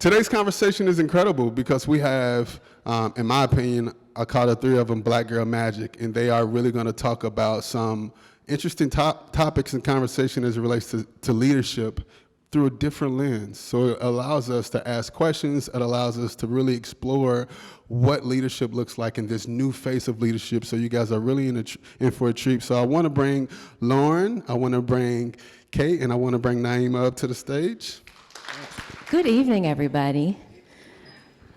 Today's conversation is incredible because we have, in my opinion, I call the three of them Black Girl Magic, and they are really going to talk about some interesting topics and conversation as it relates to leadership through a different lens. So it allows us to ask questions, it allows us to really explore what leadership looks like in this new face of leadership. So you guys are really in for a treat. So I want to bring Lauren, I want to bring Kate, and I want to bring Naimah up to the stage. Good evening, everybody.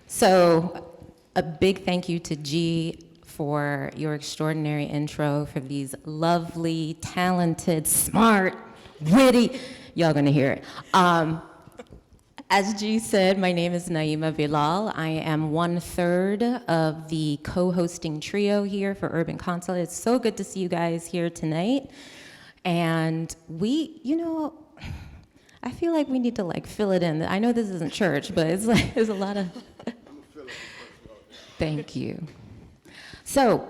So a big thank you to G for your extraordinary intro, for these lovely, talented, smart, witty, y'all gonna hear it. As G said, my name is Naimah Bilal. I am 1/3 of the co-hosting trio here for Urban Consulate. It's so good to see you guys here tonight. And I feel like we need to fill it in. I know this isn't church, but it's there's a lot of, thank you. So,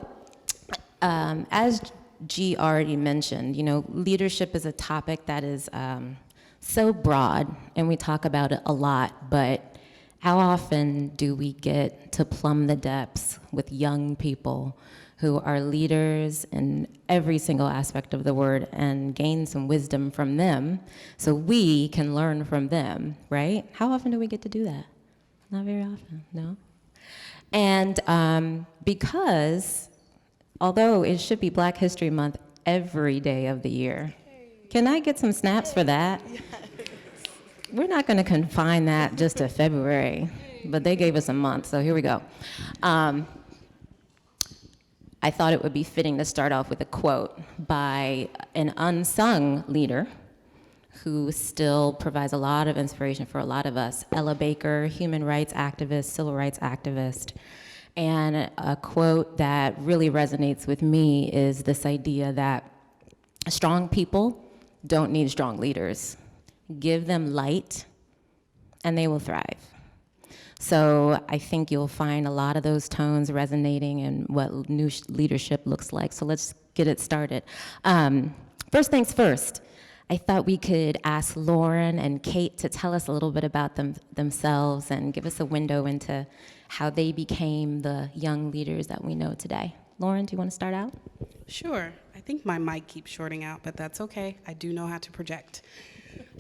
as G already mentioned, leadership is a topic that is so broad, and we talk about it a lot, but how often do we get to plumb the depths with young people who are leaders in every single aspect of the word and gain some wisdom from them so we can learn from them, right? How often do we get to do that? Not very often, no? And because, although it should be Black History Month every day of the year, can I get some snaps for that? We're not gonna confine that just to February, but they gave us a month, so here we go. I thought it would be fitting to start off with a quote by an unsung leader who still provides a lot of inspiration for a lot of us, Ella Baker, human rights activist, civil rights activist. And a quote that really resonates with me is this idea that strong people don't need strong leaders. Give them light, and they will thrive. So I think you'll find a lot of those tones resonating in what new leadership looks like. So let's get it started. First things first, I thought we could ask Lauren and Kate to tell us a little bit about themselves and give us a window into how they became the young leaders that we know today. Lauren, do you want to start out? Sure. I think my mic keeps shorting out, but that's okay. I do know how to project.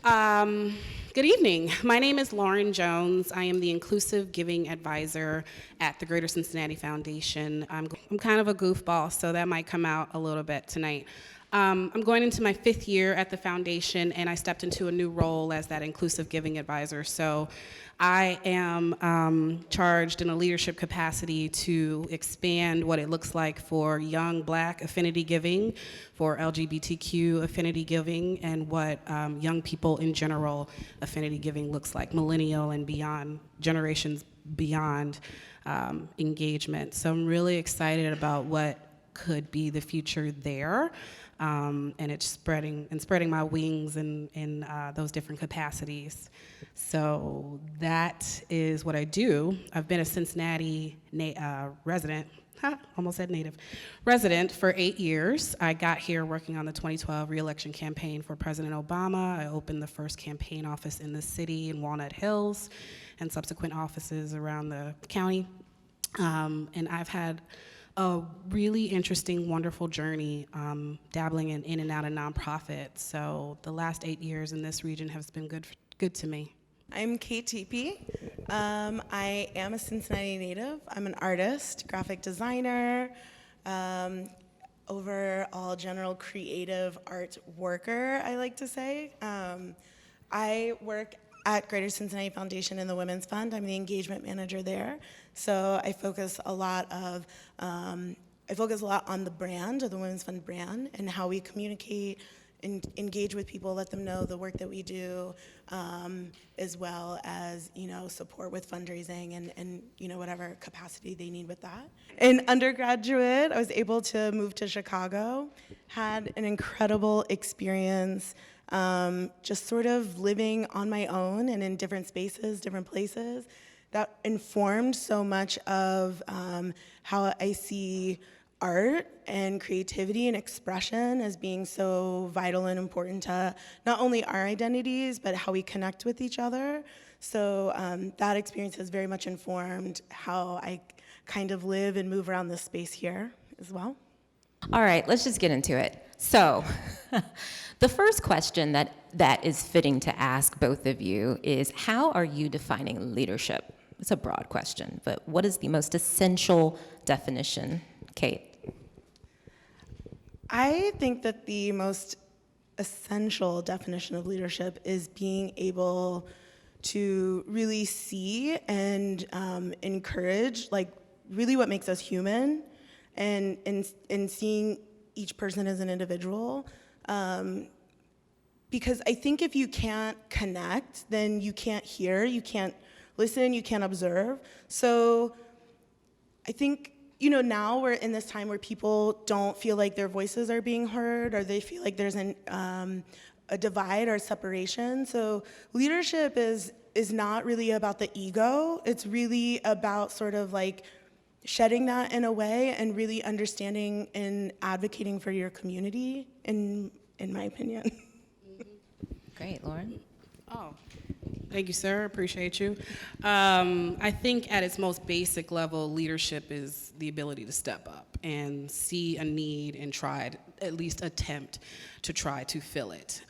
Good evening. My name is Lauren Jones. I am the Inclusive Giving Advisor at the Greater Cincinnati Foundation. I'm kind of a goofball, so that might come out a little bit tonight. I'm going into my 5th year at the foundation, and I stepped into a new role as that Inclusive Giving Advisor. So I am charged in a leadership capacity to expand what it looks like for young Black affinity giving, for LGBTQ affinity giving, and what young people in general affinity giving looks like, millennial and beyond, generations beyond engagement. So I'm really excited about what could be the future there. And it's spreading my wings in those different capacities. So that is what I do. I've been a Cincinnati resident, almost said native, resident for 8 years. I got here working on the 2012 re-election campaign for President Obama. I opened the first campaign office in the city in Walnut Hills and subsequent offices around the county. And I've had a really interesting, wonderful journey dabbling in and out of nonprofit. So the last 8 years in this region has been good to me. I'm Kate Tepe. I am a Cincinnati native. I'm an artist, graphic designer, overall general creative art worker, I like to say. I work at Greater Cincinnati Foundation in the Women's Fund. I'm the engagement manager there. So I focus a lot on the brand, of the Women's Fund brand, and how we communicate and engage with people, let them know the work that we do, as well as, support with fundraising and whatever capacity they need with that. In undergraduate, I was able to move to Chicago, had an incredible experience, just sort of living on my own and in different spaces, different places. That informed so much of how I see art and creativity and expression as being so vital and important to not only our identities, but how we connect with each other. So that experience has very much informed how I kind of live and move around this space here as well. All right, let's just get into it. So, the first question that is fitting to ask both of you is, how are you defining leadership? It's a broad question, but what is the most essential definition, Kate? I think that the most essential definition of leadership is being able to really see and encourage, like, really what makes us human, and seeing each person as an individual. Because I think if you can't connect, then you can't hear, you can't listen, you can't observe. So I think, now we're in this time where people don't feel like their voices are being heard, or they feel like there's a divide or separation. So leadership is not really about the ego. It's really about sort of like shedding that in a way and really understanding and advocating for your community, in my opinion. Great, Lauren? Oh, thank you, sir. Appreciate you. I think at its most basic level, leadership is the ability to step up and see a need and at least attempt to try to fill it.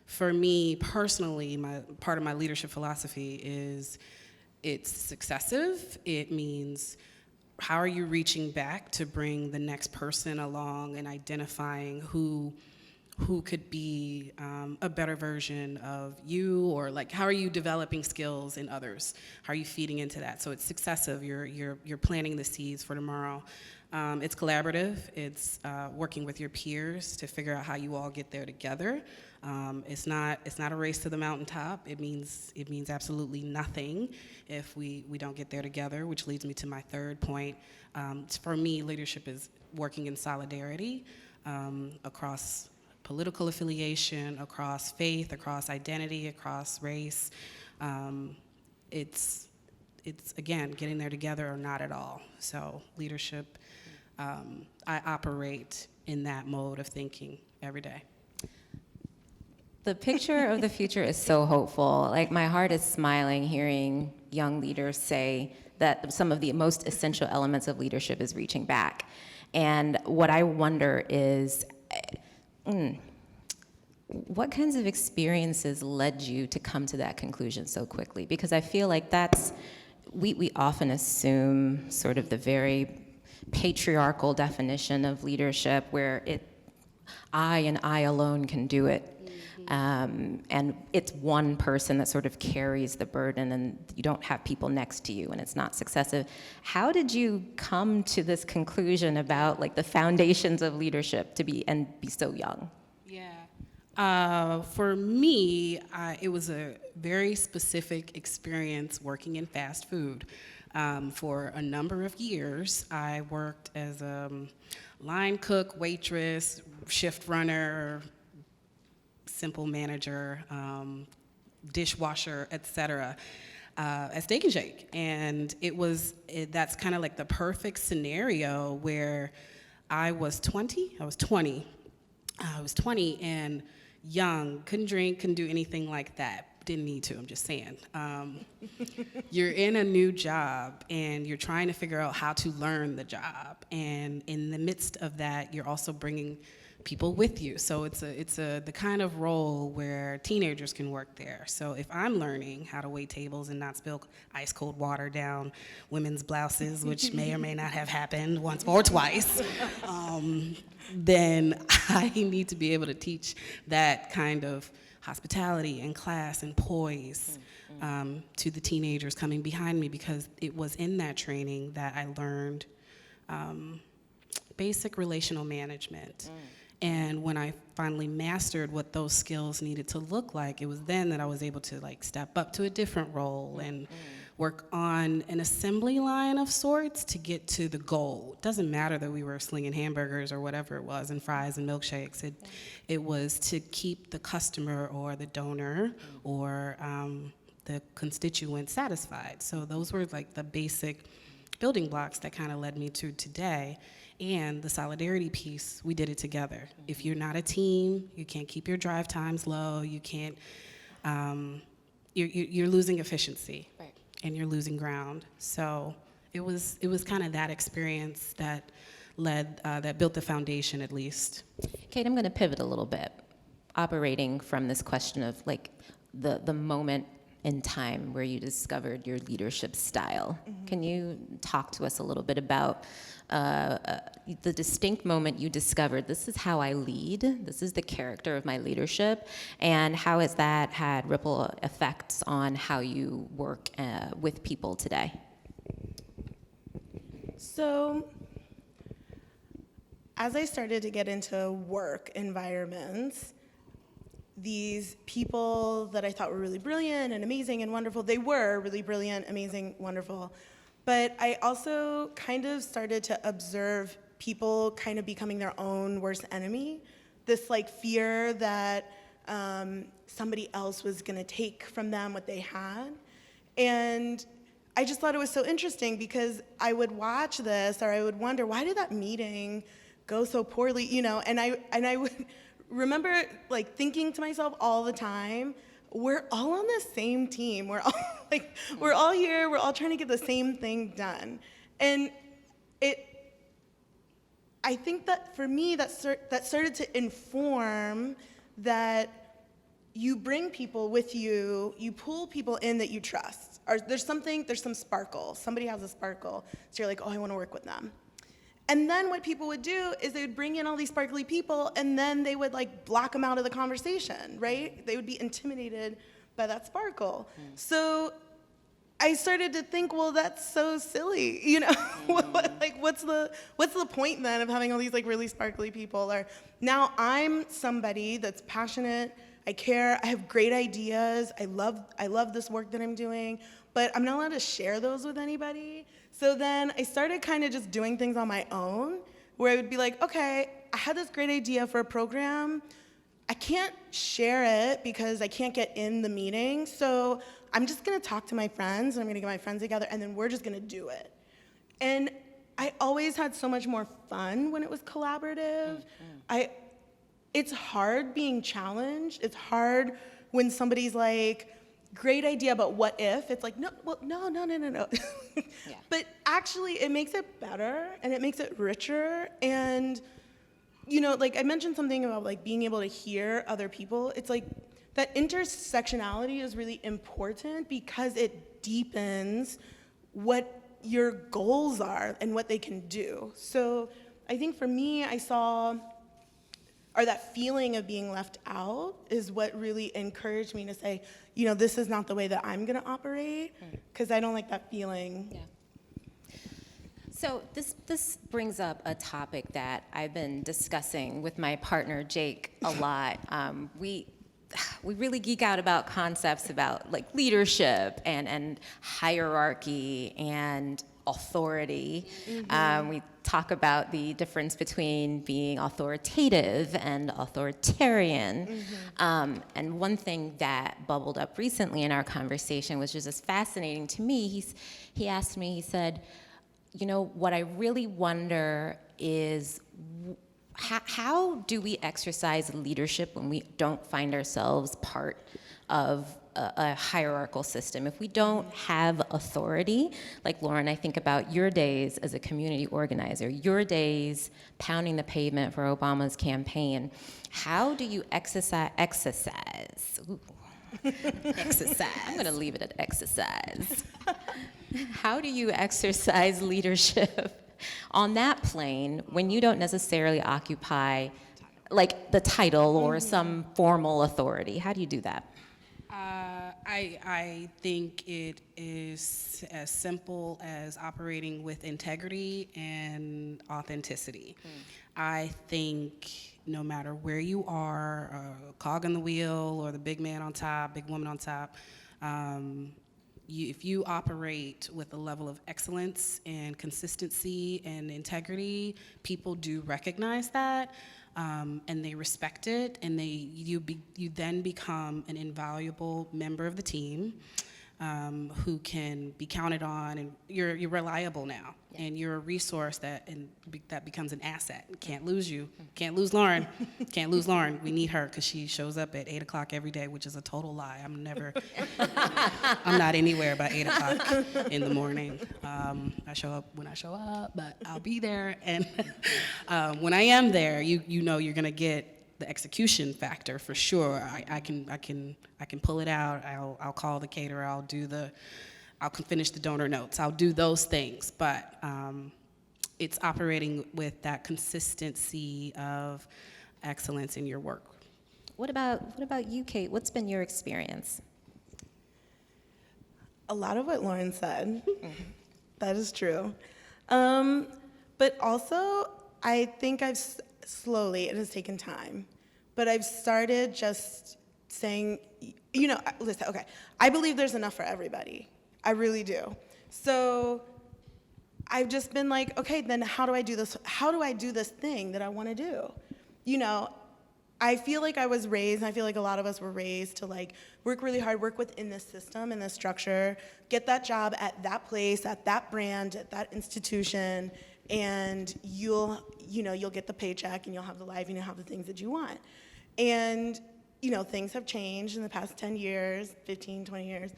For me personally, part of my leadership philosophy is it's successive. It means, how are you reaching back to bring the next person along and identifying who could be a better version of you, or like, how are you developing skills in others? How are you feeding into that? So it's successive. You're planting the seeds for tomorrow. It's collaborative. It's working with your peers to figure out how you all get there together. It's not a race to the mountaintop. It means absolutely nothing if we don't get there together, which leads me to my third point. For me, leadership is working in solidarity across political affiliation, across faith, across identity, across race. It's again, getting there together or not at all. So leadership, I operate in that mode of thinking every day. The picture of the future is so hopeful. Like, my heart is smiling hearing young leaders say that some of the most essential elements of leadership is reaching back. And what I wonder is, what kinds of experiences led you to come to that conclusion so quickly? Because I feel like we often assume sort of the very patriarchal definition of leadership, where I and I alone can do it. And it's one person that sort of carries the burden, and you don't have people next to you, and it's not successive. How did you come to this conclusion about, like, the foundations of leadership to be so young? Yeah. For me, it was a very specific experience working in fast food. For a number of years, I worked as a line cook, waitress, shift runner, simple manager, dishwasher, etc., at Steak and Shake. And that's kind of like the perfect scenario where I was 20 and young, couldn't drink, couldn't do anything like that. Didn't need to, I'm just saying. You're in a new job and you're trying to figure out how to learn the job. And in the midst of that, you're also bringing people with you. So it's the kind of role where teenagers can work there. So if I'm learning how to wait tables and not spill ice cold water down women's blouses, which may or may not have happened once or twice, then I need to be able to teach that kind of hospitality and class and poise to the teenagers coming behind me, because it was in that training that I learned basic relational management. And when I finally mastered what those skills needed to look like, it was then that I was able to, like, step up to a different role and work on an assembly line of sorts to get to the goal. It doesn't matter that we were slinging hamburgers or whatever it was, and fries and milkshakes. It was to keep the customer or the donor or the constituent satisfied. So those were, like, the basic building blocks that kind of led me to today. And the solidarity piece, we did it together. If you're not a team, you can't keep your drive times low, you can't you're losing efficiency, Right. and you're losing ground. So it was kind of that experience that that built the foundation, at least. Kate, I'm going to pivot a little bit, operating from this question of like the moment in time where you discovered your leadership style. Mm-hmm. Can you talk to us a little bit about the distinct moment you discovered, this is how I lead, this is the character of my leadership, and how has that had ripple effects on how you work with people today? So, as I started to get into work environments, these people that I thought were really brilliant and amazing and wonderful, they were really brilliant, amazing, wonderful. But I also kind of started to observe people kind of becoming their own worst enemy. This like fear that somebody else was gonna take from them what they had. And I just thought it was so interesting because I would watch this or I would wonder, why did that meeting go so poorly, you know? And I would remember like thinking to myself all the time, we're all on the same team. We're all like, we're all here. We're all trying to get the same thing done. And I think that for me, that started to inform that you bring people with you, you pull people in that you trust. Or there's some sparkle. Somebody has a sparkle. So you're like, oh, I want to work with them. And then what people would do is they would bring in all these sparkly people and then they would like block them out of the conversation, right? They would be intimidated by that sparkle. Mm. So I started to think, well, that's so silly, you know? Like, what's the point then of having all these like really sparkly people? Or now I'm somebody that's passionate, I care, I have great ideas, I love this work that I'm doing, but I'm not allowed to share those with anybody. So then I started kind of just doing things on my own, where I would be like, okay, I had this great idea for a program. I can't share it because I can't get in the meeting, so I'm just gonna talk to my friends, and I'm gonna get my friends together, and then we're just gonna do it. And I always had so much more fun when it was collaborative. Mm-hmm. It's hard being challenged. It's hard when somebody's like, great idea, but what if? It's like, no. Yeah. But actually, it makes it better, and it makes it richer, and, you know, like I mentioned something about like being able to hear other people. It's like that intersectionality is really important because it deepens what your goals are and what they can do. So I think for me, that feeling of being left out is what really encouraged me to say, you know, this is not the way that I'm gonna operate, because I don't like that feeling. Yeah. So this brings up a topic that I've been discussing with my partner, Jake, a lot. We really geek out about concepts about like leadership and hierarchy and authority. Mm-hmm. We talk about the difference between being authoritative and authoritarian. Mm-hmm. And one thing that bubbled up recently in our conversation, which was just fascinating to me, he asked me, he said, you know, what I really wonder is how do we exercise leadership when we don't find ourselves part of a hierarchical system? If we don't have authority, like Lauren, I think about your days as a community organizer, your days pounding the pavement for Obama's campaign. How do you exercise? Ooh. Exercise. I'm going to leave it at exercise. How do you exercise leadership on that plane when you don't necessarily occupy like the title or some formal authority? How do you do that? I think it is as simple as operating with integrity and authenticity. I think no matter where you are, a cog in the wheel or the big man on top, big woman on top, if you operate with a level of excellence and consistency and integrity, people do recognize that. And they respect it, and you then become an invaluable member of the team. who can be counted on, and you're reliable now, and you're a resource that becomes an asset. Can't lose you. Can't lose Lauren. Can't lose Lauren. We need her because she shows up at 8 o'clock every day, which is a total lie. I'm not anywhere by 8 o'clock in the morning. I show up when I show up, but I'll be there. And when I am there, you know you're gonna get the execution factor for sure. I can pull it out. I'll call the caterer. I'll finish the donor notes. I'll do those things, but it's operating with that consistency of excellence in your work. What about you, Kate? What's been your experience? A lot of what Lauren said. That is true. But also, I think slowly, it has taken time, but I've started just saying, listen, okay, I believe there's enough for everybody. I really do. So I've just been like, okay, then how do I do this? How do I do this thing that I want to do? I feel like I was raised, and I feel like a lot of us were raised to like work really hard, work within this system and this structure, get that job at that place, at that brand, at that institution, and you'll get the paycheck, and you'll have the life, and you'll have the things that you want. And things have changed in the past 10 years, 15, 20 years,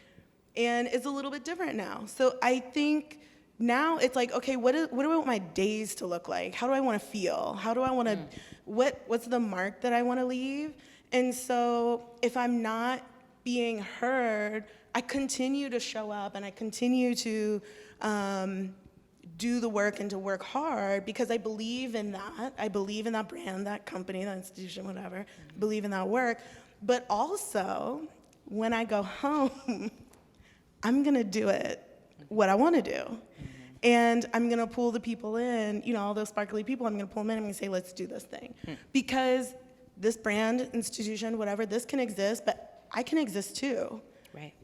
and it's a little bit different now. So I think now it's like, okay, what do I want my days to look like? How do I want to feel? How do I want to, what's the mark that I want to leave? And so if I'm not being heard, I continue to show up, and I continue to do the work and to work hard, because I believe in that. I believe in that brand, that company, that institution, whatever. I believe in that work. But also, when I go home, I'm going to do it what I want to do. And I'm going to pull the people in, all those sparkly people, I'm going to pull them in, I'm going to say, let's do this thing. Because this brand, institution, whatever, this can exist, but I can exist too. Right.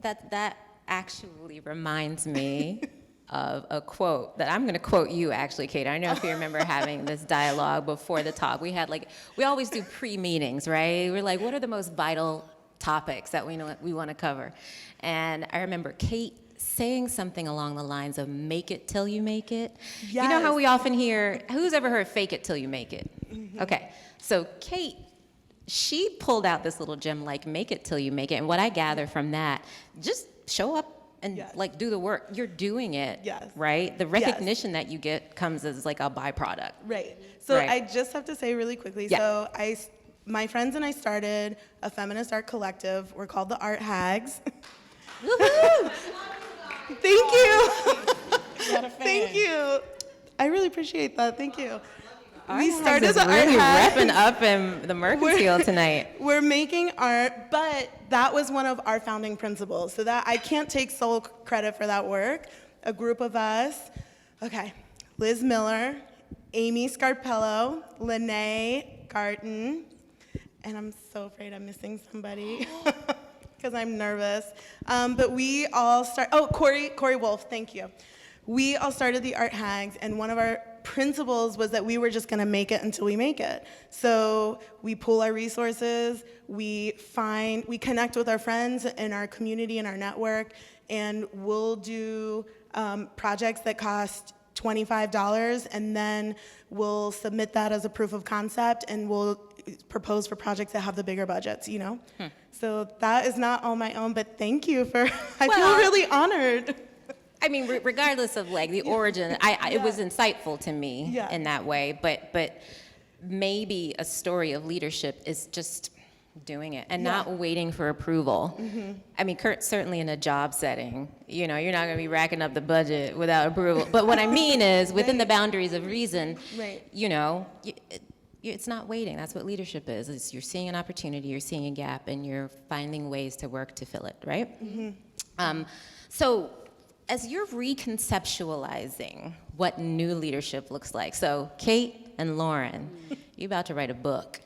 That actually reminds me of a quote that I'm going to quote you, actually, Kate. I don't know if you remember having this dialogue before the talk. We always do pre-meetings, right? We're like, what are the most vital topics that we want to cover? And I remember Kate saying something along the lines of make it till you make it. Yes. You know how we often hear, who's ever heard fake it till you make it? Okay, so Kate, she pulled out this little gem like make it till you make it. And what I gather from that, just show up and do the work. You're doing it, right? The recognition that you get comes as like a byproduct. Right. So I just have to say really quickly, so my friends and I started a Feminist Art Collective. We're called the Art Hags. Woohoo! Thank you. Thank you. I really appreciate that. Thank you. We started the Art really Hags. Repping up in the Mercantile tonight. We're making art, but that was one of our founding principles. So that I can't take sole credit for that work. A group of us, Liz Miller, Amy Scarpello, Lene Garten, and I'm so afraid I'm missing somebody. Because I'm nervous. But we all Corey Wolf, thank you. We all started the Art Hags, and one of our principles was that we were just gonna make it until we make it. So we pool our resources, we connect with our friends in our community and our network, and we'll do projects that cost $25, and then we'll submit that as a proof of concept, and we'll propose for projects that have the bigger budgets, So that is not all my own, but thank you I feel really honored. I mean, regardless of like the origin, it was insightful to me in that way, but maybe a story of leadership is just doing it and not waiting for approval. I mean, Kurt's certainly in a job setting, you're not gonna be racking up the budget without approval. But what I mean is within the boundaries of reason, it's not waiting. That's what leadership is. You're seeing an opportunity, you're seeing a gap, and you're finding ways to work to fill it, right? So as you're reconceptualizing what new leadership looks like, so Kate and Lauren, you're about to write a book.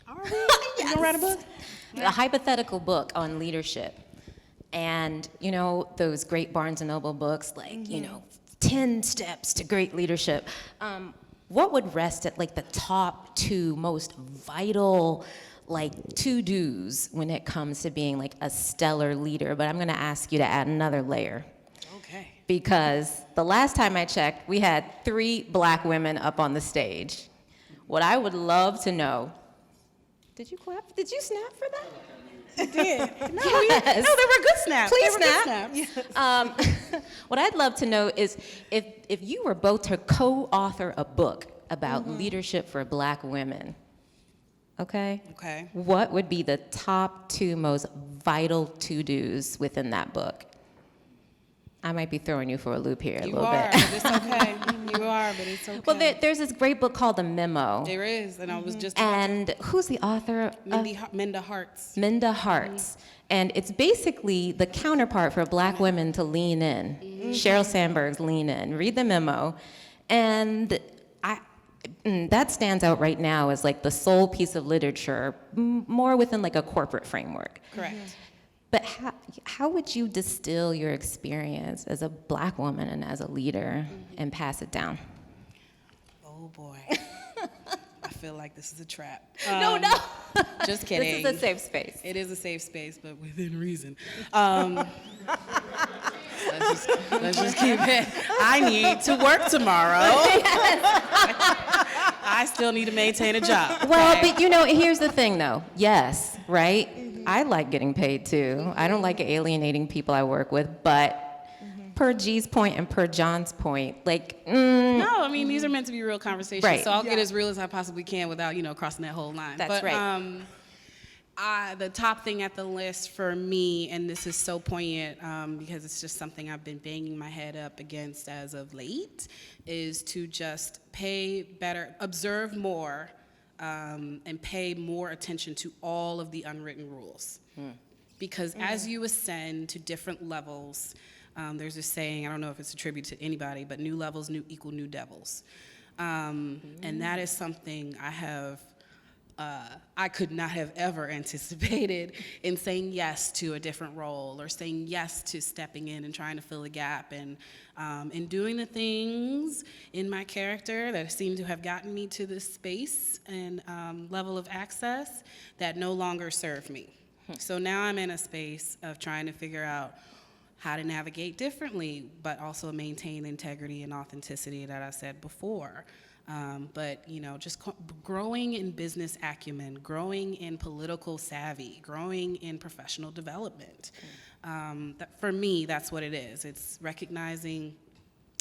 Are we? You gonna write a book? A hypothetical book on leadership. And, those great Barnes & Noble books, like, 10 steps to great leadership. What would rest at like the top two most vital like to-dos when it comes to being like a stellar leader, but I'm gonna ask you to add another layer. Okay. Because the last time I checked, we had 3 Black women up on the stage. What I would love to know, did you clap? Did you snap for that? I did. No, Yes. no, they were good snaps. Please They were snap. good snaps. What I'd love to know is if you were both to co-author a book about leadership for Black women, okay? Okay. What would be the top 2 most vital to-dos within that book? I might be throwing you for a loop here a You little are, bit. but it's okay. You are, but it's okay. Well, there's this great book called The Memo. There is, and I was just And who's the author? Minda Harts. Minda Harts. And it's basically the counterpart for Black women to lean in. Sheryl Sandberg's Lean In. Read The Memo. And that stands out right now as like the sole piece of literature, more within like a corporate framework. Correct. But how would you distill your experience as a Black woman and as a leader and pass it down? Oh boy. I feel like this is a trap. No. Just kidding. This is a safe space. It is a safe space, but within reason. Let's just keep it. I need to work tomorrow. I still need to maintain a job. Well, okay? but here's the thing though. Yes, right? I like getting paid too. I don't like alienating people I work with, but per G's point and per John's point, like, No, I mean, these are meant to be real conversations. Right. So I'll get as real as I possibly can without, crossing that whole line. That's right. The top thing at the list for me, and this is so poignant because it's just something I've been banging my head up against as of late, is to just pay better, observe more, and pay more attention to all of the unwritten rules. Because as you ascend to different levels, there's this saying, I don't know if it's a tribute to anybody, but new levels equal new devils. And that is something I could not have ever anticipated in saying yes to a different role or saying yes to stepping in and trying to fill a gap and doing the things in my character that seem to have gotten me to this space and level of access that no longer serve me. So now I'm in a space of trying to figure out how to navigate differently, but also maintain integrity and authenticity that I said before. But just growing in business acumen, growing in political savvy, growing in professional development. For me, that's what it is. It's recognizing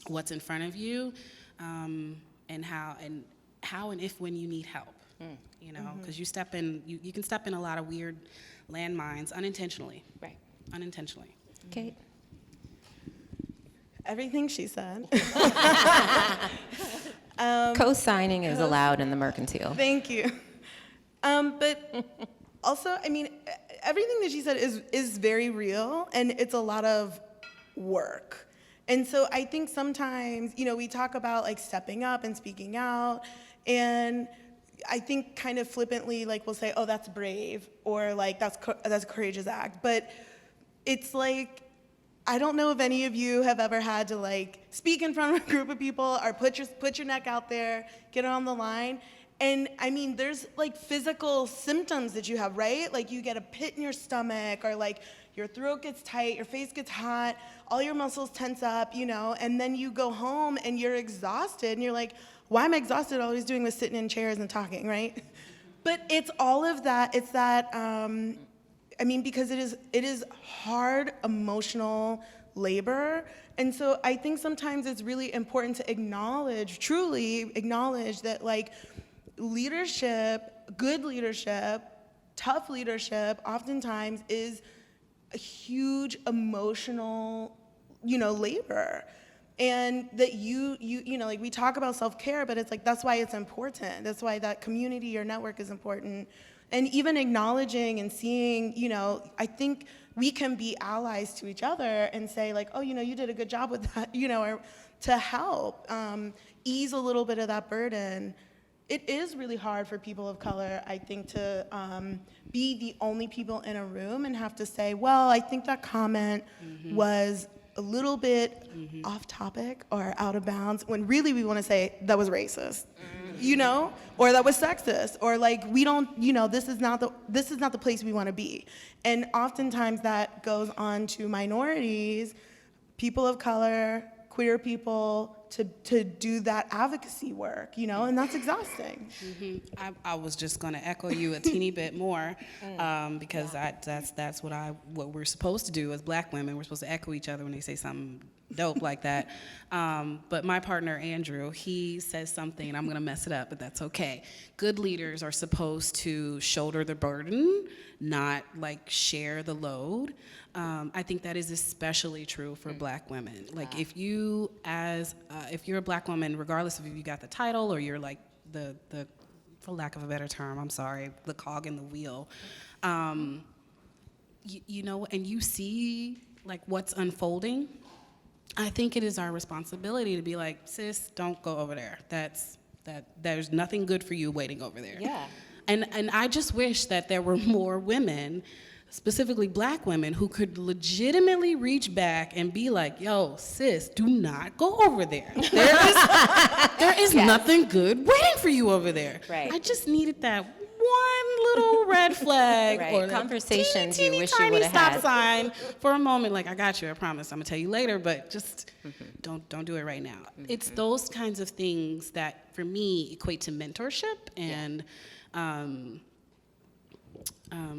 what's in front of you, and how and if when you need help. Because you can step in a lot of weird landmines unintentionally. right. Unintentionally. Kate? Everything she said. Co-signing is allowed in the Mercantile. Thank you. But also, I mean, everything that she said is very real, and it's a lot of work. And so I think sometimes, we talk about like stepping up and speaking out, and I think kind of flippantly, like we'll say, oh, that's brave, or like that's a courageous act. But it's like, I don't know if any of you have ever had to like speak in front of a group of people or put your neck out there, get on the line. And I mean, there's like physical symptoms that you have, right? Like you get a pit in your stomach, or like your throat gets tight, your face gets hot, all your muscles tense up, and then you go home and you're exhausted and you're like, why am I exhausted? All I was doing was sitting in chairs and talking, right? But it's all of that. It's that, because it is hard emotional labor. And so I think sometimes it's really important to truly acknowledge that like leadership, good leadership, tough leadership, oftentimes is a huge emotional, labor. And that you like we talk about self-care, but it's like, that's why it's important. That's why that community or network is important. And even acknowledging and seeing, I think we can be allies to each other and say like, oh, you did a good job with that, or to help ease a little bit of that burden. It is really hard for people of color, I think, to be the only people in a room and have to say, well, I think that comment was a little bit off topic or out of bounds, when really we want to say that was racist. you know, or that was sexist, or like we don't, you know, this is not the place we want to be. And oftentimes that goes on to minorities, people of color, queer people, to do that advocacy work, you know, and that's exhausting. I was just going to echo you a teeny bit more, because that's what we're supposed to do as Black women. We're supposed to echo each other when they say something dope like that. But my partner Andrew, he says something, and I'm going to mess it up, but that's okay. Good leaders are supposed to shoulder the burden, not like share the load. I think that is especially true for Black women. Like if you're a Black woman, regardless of if you got the title or you're like the for lack of a better term, I'm sorry, the cog in the wheel, you know, and you see like what's unfolding, I think it is our responsibility to be like, sis, don't go over there. There's nothing good for you waiting over there. Yeah. And I just wish that there were more women, specifically Black women, who could legitimately reach back and be like, yo, sis, do not go over there. There is nothing good waiting for you over there. Right. I just needed that one little red flag Right. or Conversations teeny, you wish tiny you would have stop had. sign for a moment. Like, I got you, I promise. I'm gonna tell you later, but just don't do it right now. It's those kinds of things that, for me, equate to mentorship and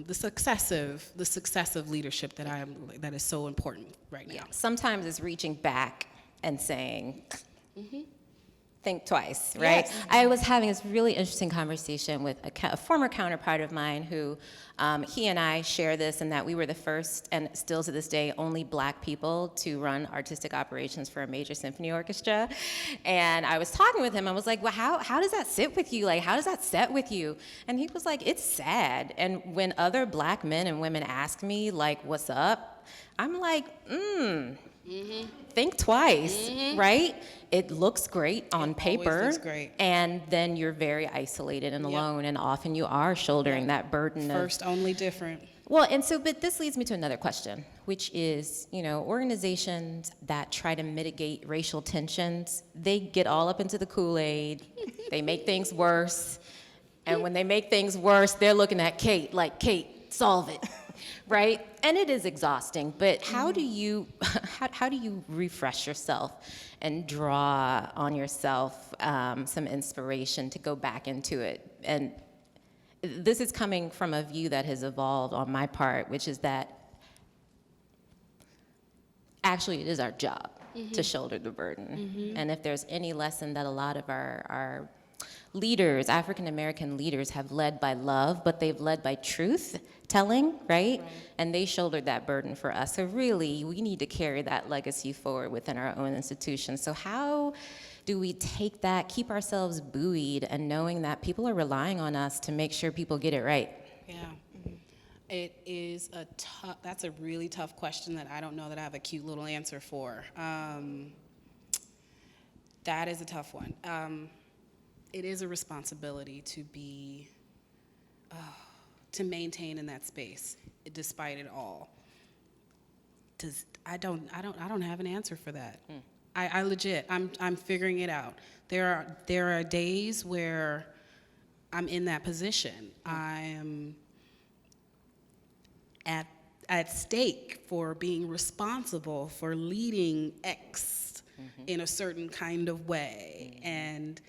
the successive leadership that is so important right now. Yeah. Sometimes it's reaching back and saying, think twice, right? Yes. I was having this really interesting conversation with a former counterpart of mine who, he and I share this, and that we were the first, and still to this day, only Black people to run artistic operations for a major symphony orchestra. And I was talking with him, I was like, well, how does that sit with you? Like, how does that set with you? And he was like, it's sad. And when other Black men and women ask me, like, what's up? I'm like, think twice, right? It looks great on paper, always looks great. And then you're very isolated and alone, and often you are shouldering that burden First, only different. Well, and so, but this leads me to another question, which is, you know, organizations that try to mitigate racial tensions, they get all up into the Kool-Aid, they make things worse, and when they make things worse, they're looking at Kate, like, Kate, solve it. Right? And it is exhausting, but how do you refresh yourself and draw on yourself some inspiration to go back into it? And this is coming from a view that has evolved on my part, which is that actually it is our job to shoulder the burden. And if there's any lesson that a lot of our leaders, African American leaders, have led by love, but they've led by truth telling, right? And they shouldered that burden for us. So really, we need to carry that legacy forward within our own institutions. So how do we take that, keep ourselves buoyed, and knowing that people are relying on us to make sure people get it right? Yeah. It is that's a really tough question that I don't know that I have a cute little answer for. That is a tough one. It is a responsibility to be, to maintain in that space, despite it all. I don't have an answer for that. I legit, I'm figuring it out. There are days where I'm in that position. I am at stake for being responsible for leading X in a certain kind of way, and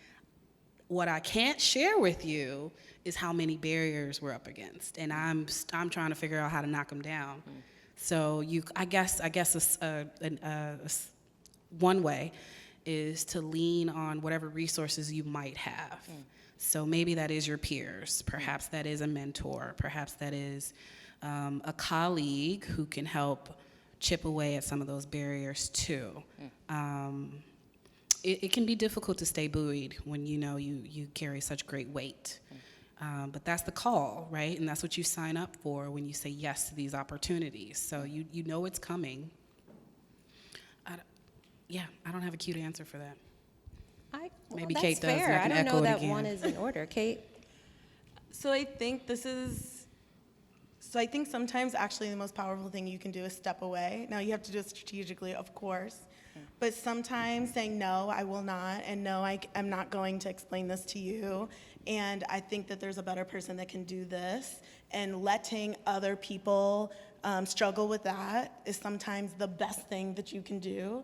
what I can't share with you is how many barriers we're up against, and I'm trying to figure out how to knock them down. So I guess one way is to lean on whatever resources you might have. So maybe that is your peers, perhaps that is a mentor, perhaps that is a colleague who can help chip away at some of those barriers too. It can be difficult to stay buoyed when you know you carry such great weight. But that's the call, right? And that's what you sign up for when you say yes to these opportunities. So you know it's coming. I don't have a cute answer for that. Maybe that's Kate does, and fair. I can don't know echo it that again. one is in order. Kate? So I think this is So I think sometimes actually the most powerful thing you can do is step away. Now you have to do it strategically, of course, but sometimes saying no, I will not, and no, I'm not going to explain this to you, and I think that there's a better person that can do this, and letting other people struggle with that is sometimes the best thing that you can do,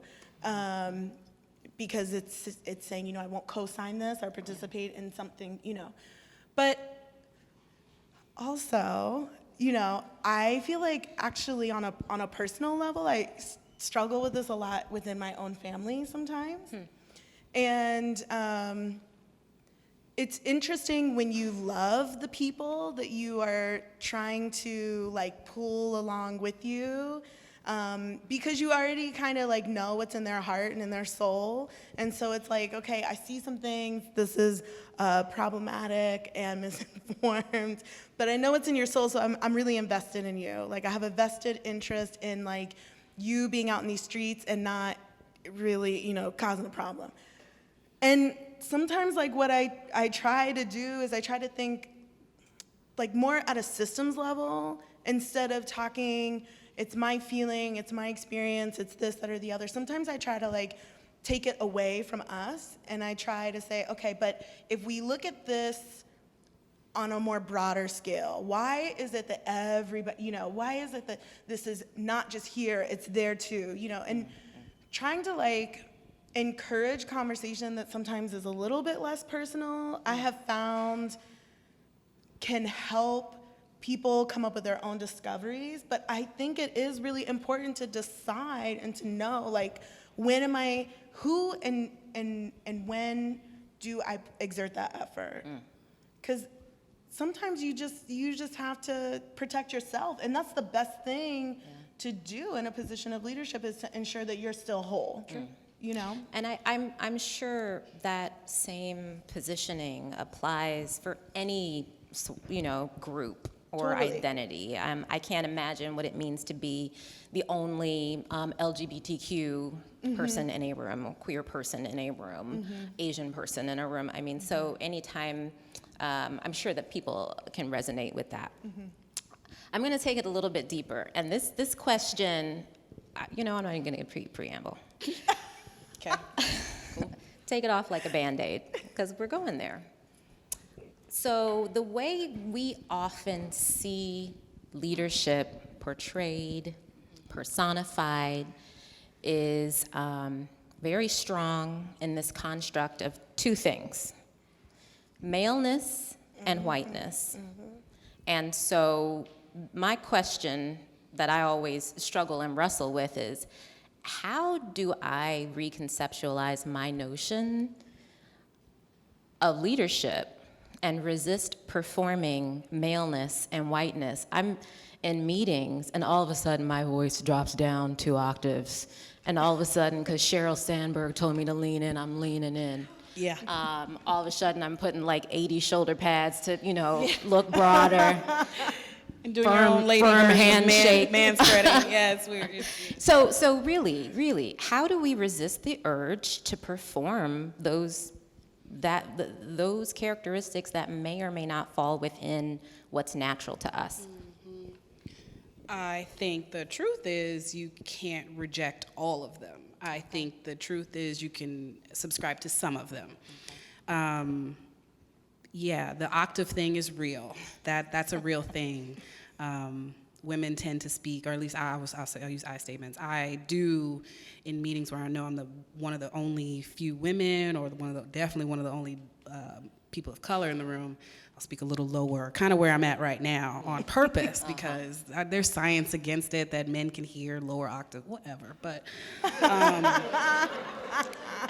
because it's saying, you know, I won't co-sign this or participate in something, you know. But also, you know, I feel like actually on a personal level, I struggle with this a lot within my own family sometimes. And it's interesting when you love the people that you are trying to like pull along with you, because you already kind of like know what's in their heart and in their soul. And so it's like, okay, I see some things, this is problematic and misinformed, but I know what's in your soul, so I'm really invested in you. Like I have a vested interest in like you being out in these streets and not really, you know, causing a problem. And sometimes like what I try to do is I try to think like more at a systems level instead of talking, it's my feeling, it's my experience, it's this, that, or the other. Sometimes I try to like take it away from us and I try to say, okay, but if we look at this on a more broader scale, why is it that everybody, you know, why is it that this is not just here, it's there too, you know, and trying to like encourage conversation that sometimes is a little bit less personal, I have found can help people come up with their own discoveries. But I think it is really important to decide and to know, like, when am I, who and when do I exert that effort? Because sometimes you just have to protect yourself, and that's the best thing to do in a position of leadership, is to ensure that you're still whole. You know? And I'm sure that same positioning applies for any, you know, group or identity. I can't imagine what it means to be the only LGBTQ person in a room, queer person in a room, Asian person in a room. I mean, so anytime, I'm sure that people can resonate with that. I'm going to take it a little bit deeper. And this question, you know, I'm not even going to preamble. Okay. Cool. Take it off like a Band-Aid, because we're going there. So the way we often see leadership portrayed, personified, is very strong in this construct of two things: maleness and whiteness. And so my question that I always struggle and wrestle with is, how do I reconceptualize my notion of leadership and resist performing maleness and whiteness? I'm in meetings, and all of a sudden my voice drops down 2 octaves. And all of a sudden, because Sheryl Sandberg told me to lean in, I'm leaning in. Yeah. All of a sudden, I'm putting like 80 shoulder pads to, you know, look broader. And doing your own lady firm version of handshake. man spreading. Yeah, it's weird. So really, how do we resist the urge to perform those characteristics that may or may not fall within what's natural to us? I think the truth is you can't reject all of them. I think the truth is you can subscribe to some of them. Yeah, the octave thing is real. That's a real thing. Women tend to speak, or at least I'll use I statements. I do in meetings where I know I'm one of the only few women, or definitely one of the only people of color in the room. I'll speak a little lower, kind of where I'm at right now, on purpose, because there's science against it that men can hear lower octave, whatever. But I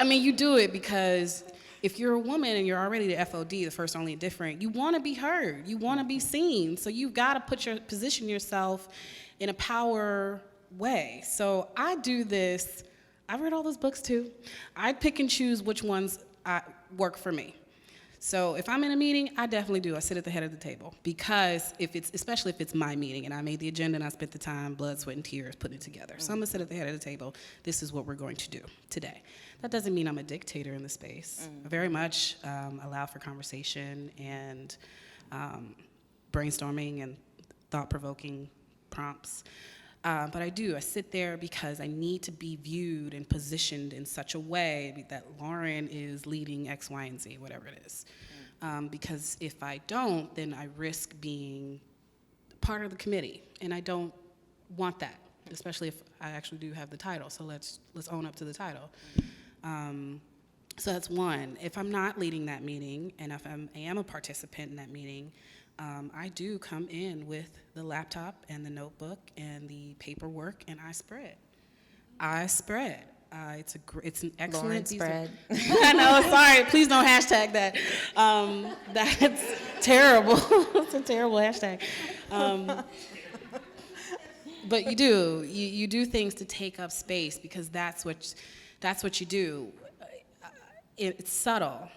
mean, you do it because if you're a woman and you're already the FOD, the first, only, and different, you want to be heard. You want to be seen. So you've got to position yourself in a power way. So I do this. I've read all those books too. I pick and choose which ones work for me. So if I'm in a meeting, I definitely do. I sit at the head of the table, because especially if it's my meeting and I made the agenda and I spent the time, blood, sweat, and tears putting it together. So I'm gonna sit at the head of the table. This is what we're going to do today. That doesn't mean I'm a dictator in the space. I very much allow for conversation and brainstorming and thought-provoking prompts. But I sit there because I need to be viewed and positioned in such a way that Lauren is leading X, Y, and Z, whatever it is. Because if I don't, then I risk being part of the committee, and I don't want that, especially if I actually do have the title. So let's own up to the title. So that's one. If I'm not leading that meeting, and if I am a participant in that meeting, I do come in with the laptop and the notebook and the paperwork, and I spread. It's an excellent Lauren spread. I know, sorry, please don't hashtag that. That's terrible. It's a terrible hashtag. But you do things to take up space, because that's what you do. It's subtle,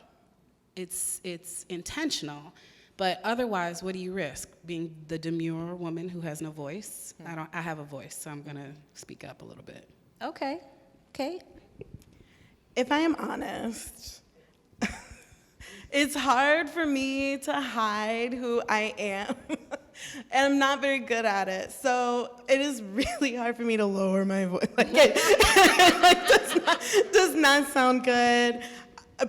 it's intentional, but otherwise, what do you risk? Being the demure woman who has no voice? I have a voice, so I'm gonna speak up a little bit. Okay. If I am honest, it's hard for me to hide who I am, and I'm not very good at it. So it is really hard for me to lower my voice. It does not sound good.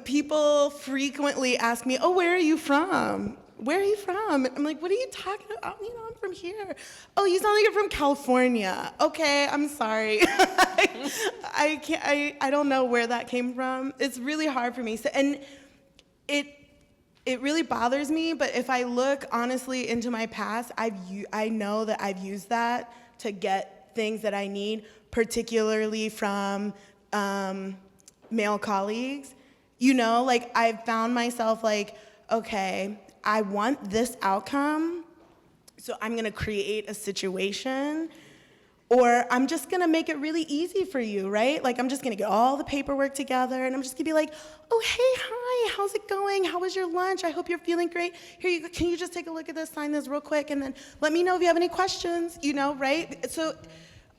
People frequently ask me, "Oh, where are you from? Where are you from?" I'm like, "What are you talking about? I'm from here." "Oh, you sound like you're from California." Okay, I'm sorry. I can't. I don't know where that came from. It's really hard for me. And it really bothers me. But if I look honestly into my past, I know that I've used that to get things that I need, particularly from male colleagues. I've found myself okay, I want this outcome, so I'm gonna create a situation, or I'm just gonna make it really easy for you, right? I'm just gonna get all the paperwork together, and I'm just gonna be like, "Oh, hey, hi, how's it going? How was your lunch? I hope you're feeling great. Here you go. Can you just take a look at this, sign this real quick, and then let me know if you have any questions," right? So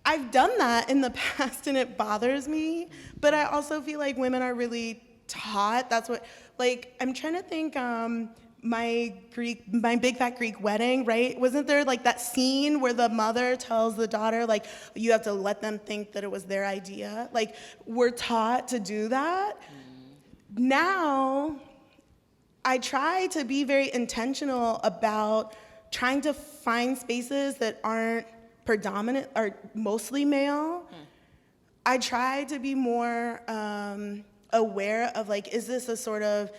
I've done that in the past, and it bothers me, but I also feel like women are really taught. That's what, I'm trying to think, my big fat Greek wedding, right? Wasn't there that scene where the mother tells the daughter, you have to let them think that it was their idea? We're taught to do that. Now, I try to be very intentional about trying to find spaces that aren't predominant or mostly male. I try to be more aware of is this a sort of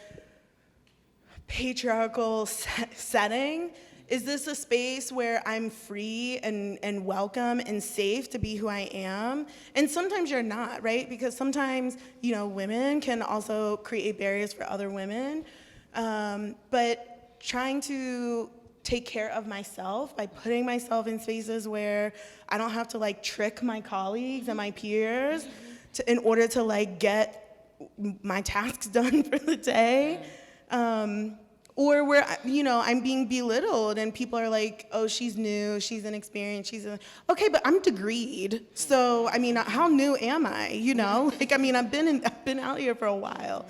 patriarchal setting? Is this a space where I'm free and welcome and safe to be who I am? And sometimes you're not, right? Because sometimes, women can also create barriers for other women. But trying to take care of myself by putting myself in spaces where I don't have to trick my colleagues and my peers in order to get my tasks done for the day, or where I'm being belittled and people are like, "Oh, she's new, she's inexperienced, okay, but I'm degreed, so how new am I? I've been out here for a while."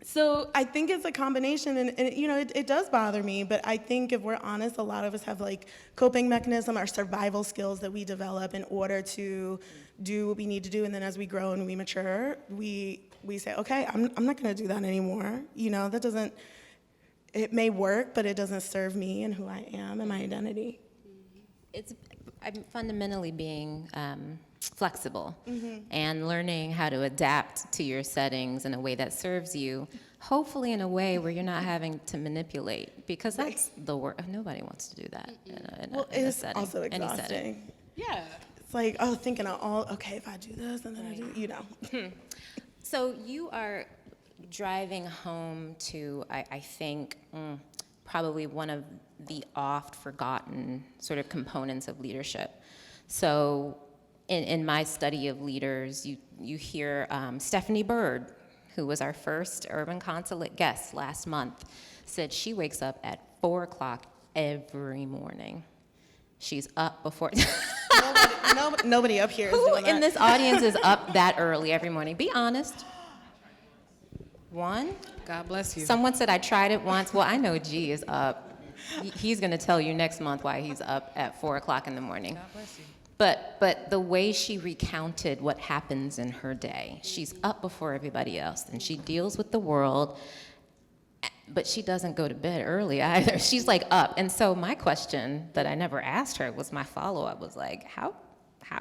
So I think it's a combination, and it does bother me, but I think if we're honest, a lot of us have coping mechanism or survival skills that we develop in order to do what we need to do, and then as we grow and we mature, we say, "Okay, I'm not gonna do that anymore." That doesn't, it may work, but it doesn't serve me and who I am and my identity. I'm fundamentally being flexible and learning how to adapt to your settings in a way that serves you, hopefully in a way where you're not having to manipulate, because that's the work. Nobody wants to do that in a setting. Also any exhausting. setting. Yeah. It's thinking of okay, if I do this and then I do, So you are driving home to, I think, probably one of the oft-forgotten sort of components of leadership. So in my study of leaders, you hear Stephanie Bird, who was our first Urban Consulate guest last month, said she wakes up at 4 o'clock every morning. She's up before... Nobody up here is Who doing that. in this audience is up that early every morning? Be honest. One? God bless you. Someone said I tried it once. Well, I know G is up He's going to tell you next month why he's up at 4 o'clock in the morning. God bless you. But the way she recounted what happens in her day, she's up before everybody else, and she deals with the world, but she doesn't go to bed early either. She's like up. And so my question that I never asked her was, my follow-up was like, how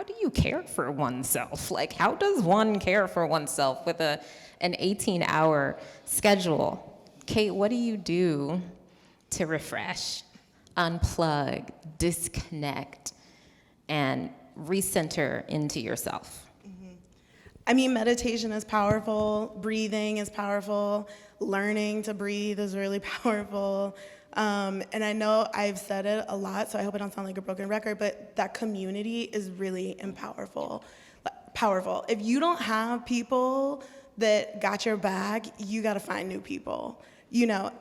do you care for oneself? Like, how does one care for oneself with an 18-hour schedule? Kate, what do you do to refresh, unplug, disconnect, and recenter into yourself? I mean, meditation is powerful, breathing is powerful, learning to breathe is really powerful. And I know I've said it a lot, so I hope I don't sound like a broken record, but that community is really powerful. If you don't have people that got your back, you gotta find new people. You know,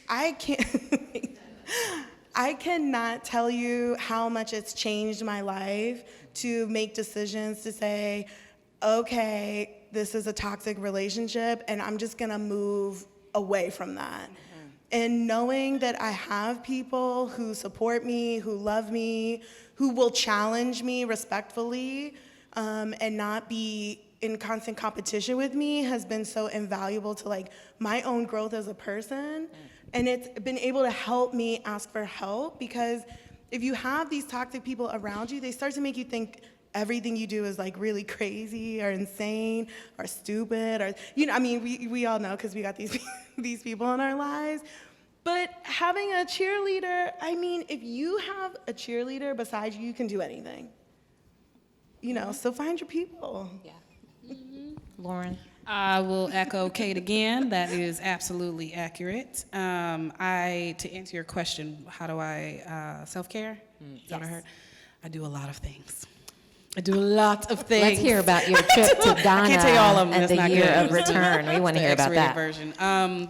I cannot tell you how much it's changed my life to make decisions to say, okay, this is a toxic relationship, and I'm just gonna move away from that. And knowing that I have people who support me, who love me, who will challenge me respectfully, and not be in constant competition with me has been so invaluable to like my own growth as a person. And it's been able to help me ask for help, because if you have these toxic people around you, they start to make you think everything you do is like really crazy or insane or stupid, or, you know, I mean, we all know because we got these people in our lives. But having a cheerleader, I mean, if you have a cheerleader beside you, you can do anything. You know, so find your people. Yeah. Lauren? I will echo Kate again. That is absolutely accurate. To answer your question, how do I self-care? Is that what I heard? I do a lot of things. Let's hear about your trip to Ghana I can't tell you all of them. and That's the not year good. of return. We want to hear about X-rated that. version.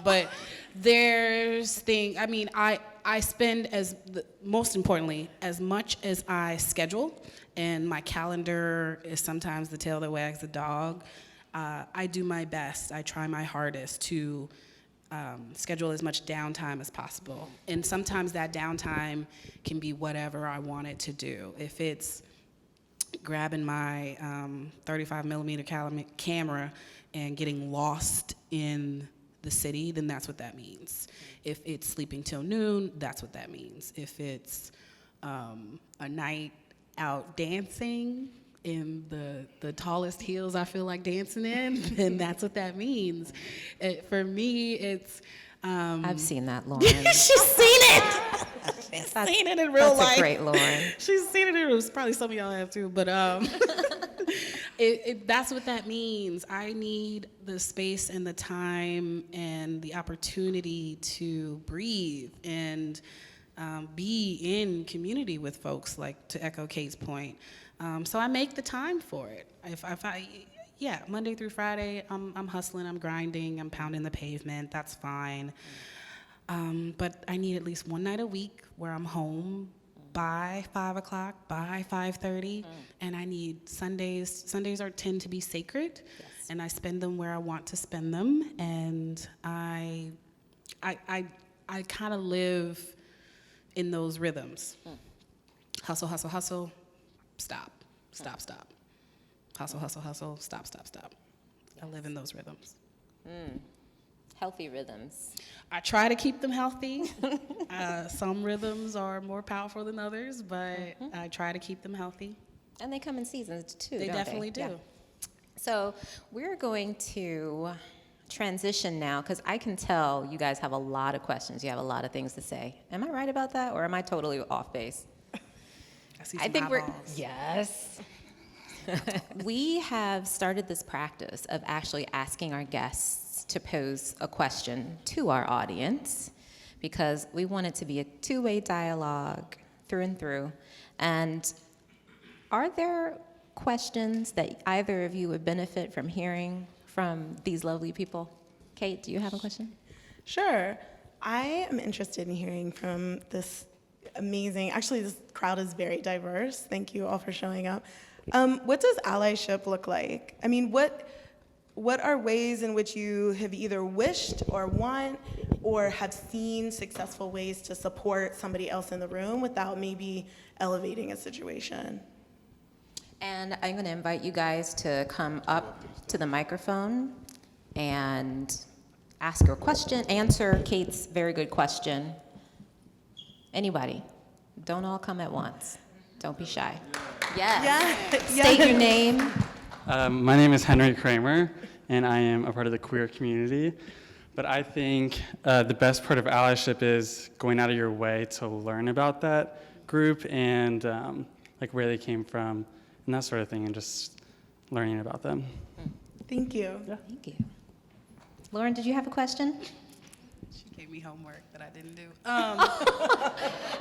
But there's things, I mean, I spend most importantly, as much as I schedule, and my calendar is sometimes the tail that wags the dog, I do my best. I try my hardest to schedule as much downtime as possible. And sometimes that downtime can be whatever I want it to do. If it's grabbing my 35 millimeter camera and getting lost in the city, then that's what that means. If it's sleeping till noon, that's what that means. If it's a night out dancing in the tallest heels I feel like dancing in, then that's what that means. For me, it's... I've seen that, Lauren. She's seen it! She's seen it in real life. That's a great Lauren. She's seen it in real life. Probably some of y'all have too, but that's what that means. I need the space and the time and the opportunity to breathe and be in community with folks, like to echo Kate's point. So I make the time for it. Monday through Friday, I'm hustling, I'm grinding, I'm pounding the pavement, that's fine. But I need at least one night a week where I'm home by 5 o'clock, by 5:30, and I need Sundays tend to be sacred, and I spend them where I want to spend them, and I kind of live in those rhythms. Hustle, hustle, hustle, stop. Hustle, hustle, hustle, stop. I live in those rhythms. Healthy rhythms. I try to keep them healthy. Some rhythms are more powerful than others, but I try to keep them healthy. And they come in seasons too, They don't definitely they? do. Yeah. So we're going to transition now, because I can tell you guys have a lot of questions. You have a lot of things to say. Am I right about that, or am I totally off base? I think Yes. We have started this practice of actually asking our guests to pose a question to our audience, because we want it to be a two-way dialogue through and through. And are there questions that either of you would benefit from hearing from these lovely people? Kate, do you have a question? Sure. I am interested in hearing from this amazing, actually this crowd is very diverse. Thank you all for showing up. What does allyship look like? I mean, what are ways in which you have either wished or want or have seen successful ways to support somebody else in the room without maybe elevating a situation? And I'm going to invite you guys to come up to the microphone and ask your question, answer Kate's very good question. Anybody? Don't all come at once. Don't be shy. Yes. Yeah. State your name. My name is Henry Kramer, and I am a part of the queer community. But I think the best part of allyship is going out of your way to learn about that group and like where they came from and that sort of thing, and just learning about them. Thank you. Yeah. Thank you. Lauren, did you have a question? She gave me homework that I didn't do.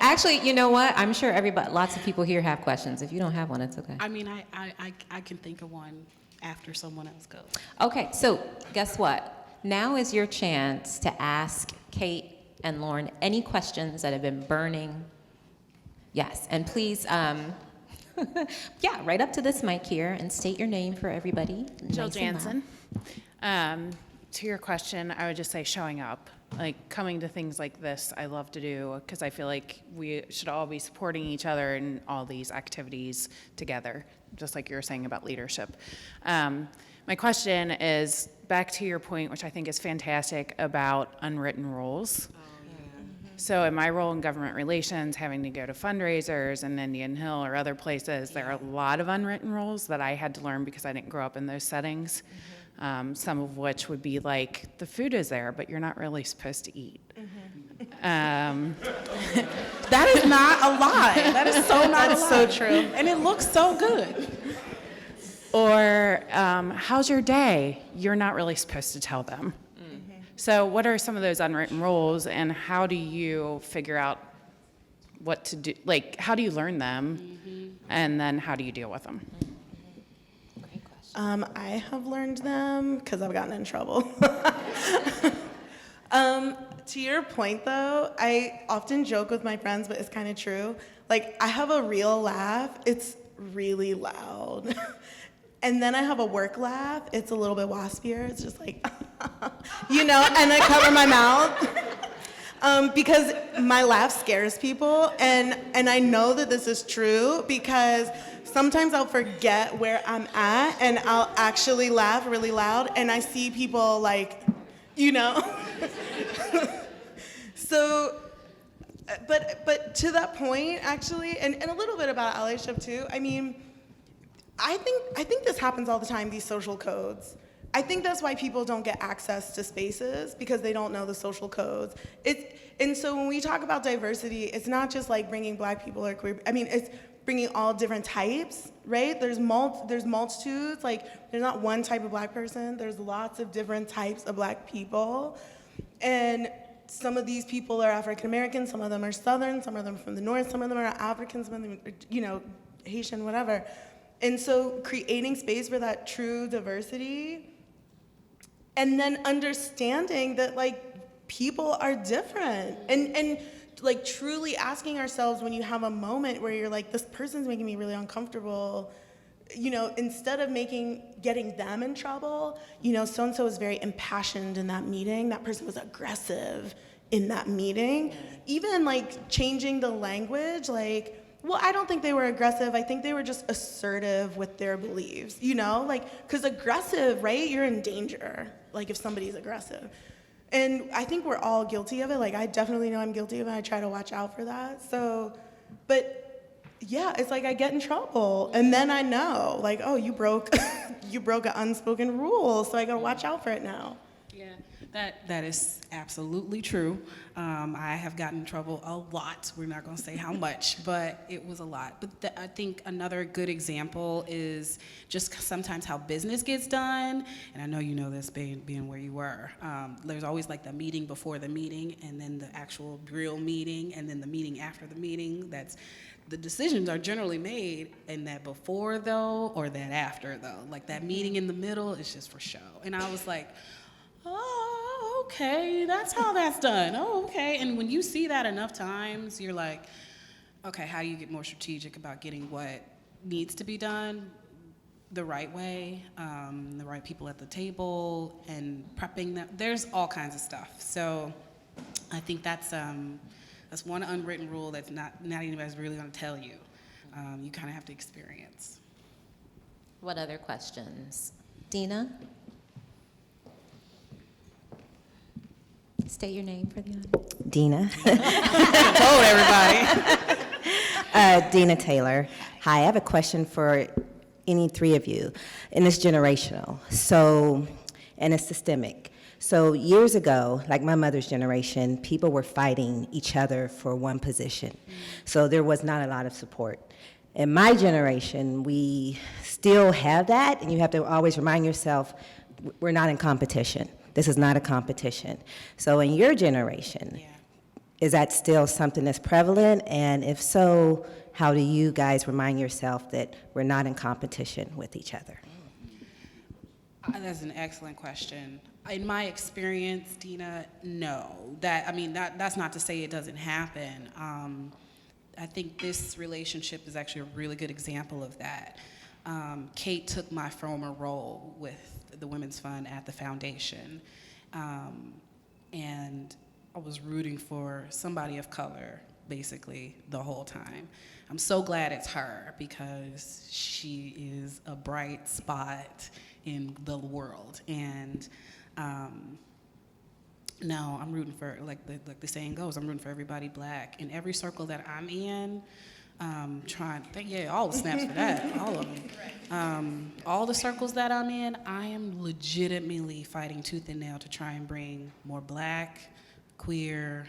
Actually, you know what? I'm sure lots of people here have questions. If you don't have one, it's okay. I mean, I can think of one after someone else goes. Okay, so guess what? Now is your chance to ask Kate and Lauren any questions that have been burning. Yes, and please, yeah, right up to this mic here and state your name for everybody. Jill Nice and loud. Jansen. To your question, I would just say showing up. Like coming to things like this, I love to do because I feel like we should all be supporting each other in all these activities together, just like you were saying about leadership. My question is back to your point, which I think is fantastic, about unwritten roles. So in my role in government relations, having to go to fundraisers in Indian Hill or other places, there are a lot of unwritten roles that I had to learn because I didn't grow up in those settings. Some of which would be like, the food is there, but you're not really supposed to eat. That is not a lie. That is so not That a is lie. so true. And it looks so good. Or, how's your day? You're not really supposed to tell them. So what are some of those unwritten rules, and how do you figure out what to do? Like, how do you learn them, and then how do you deal with them? I have learned them because I've gotten in trouble. To your point, though, I often joke with my friends, but it's kind of true. Like, I have a real laugh. It's really loud. And then I have a work laugh. It's a little bit waspier. It's just like, you know, and I cover my mouth. Because my laugh scares people. And I know that this is true because sometimes I'll forget where I'm at and I'll actually laugh really loud and I see people like, you know. So, but to that point, actually, and a little bit about allyship too, I mean, I think this happens all the time, these social codes. I think that's why people don't get access to spaces, because they don't know the social codes. And so when we talk about diversity, it's not just like bringing Black people or queer, I mean, it's bringing all different types, right? There's multitudes, like there's not one type of Black person, there's lots of different types of Black people. And some of these people are African American, some of them are Southern, some of them are from the North, some of them are African, some of them are, you know, Haitian, whatever. And so creating space for that true diversity, and then understanding that like people are different, and like truly asking ourselves when you have a moment where you're like, this person's making me really uncomfortable, you know, instead of getting them in trouble, you know, so-and-so was very impassioned in that meeting, that person was aggressive in that meeting, even like changing the language, like, well, I don't think they were aggressive. I think they were just assertive with their beliefs, you know? Like, because aggressive, right? You're in danger, like, if somebody's aggressive. And I think we're all guilty of it. Like, I definitely know I'm guilty of it. I try to watch out for that. So, but yeah, it's like I get in trouble. And then I know, like, oh, you broke an unspoken rule, so I gotta watch out for it now. Yeah, that is absolutely true. I have gotten in trouble a lot. We're not going to say how much, but it was a lot. But I think another good example is just sometimes how business gets done. And I know you know this, being where you were. There's always like the meeting before the meeting, and then the actual real meeting, and then the meeting after the meeting. The decisions are generally made in that before though, or that after though. Like that meeting in the middle is just for show. And I was like, oh, okay, that's how that's done. Oh, okay. And when you see that enough times, you're like, okay, how do you get more strategic about getting what needs to be done? the right way, the right people at the table, and prepping them. There's all kinds of stuff. So I think that's one unwritten rule that's not anybody's really going to tell you. You kind of have to experience. What other questions? Dina? State your name for the audience. Dina. Told everybody. Dina Taylor. Hi, I have a question for any three of you. And it's generational, and it's systemic. So years ago, like my mother's generation, people were fighting each other for one position. So there was not a lot of support. In my generation, we still have that, and you have to always remind yourself, we're not in competition. This is not a competition. So in your generation, is that still something that's prevalent? And if so, how do you guys remind yourself that we're not in competition with each other? That's an excellent question. In my experience, Dina, no. That's not to say it doesn't happen. I think this relationship is actually a really good example of that. Kate took my former role with the Women's Fund at the foundation, and I was rooting for somebody of color, basically, the whole time. I'm so glad it's her, because she is a bright spot in the world. And no, I'm rooting for, like the saying goes, I'm rooting for everybody Black. In every circle that I'm in, all the snaps for that, all of them. All the circles that I'm in, I am legitimately fighting tooth and nail to try and bring more Black, queer,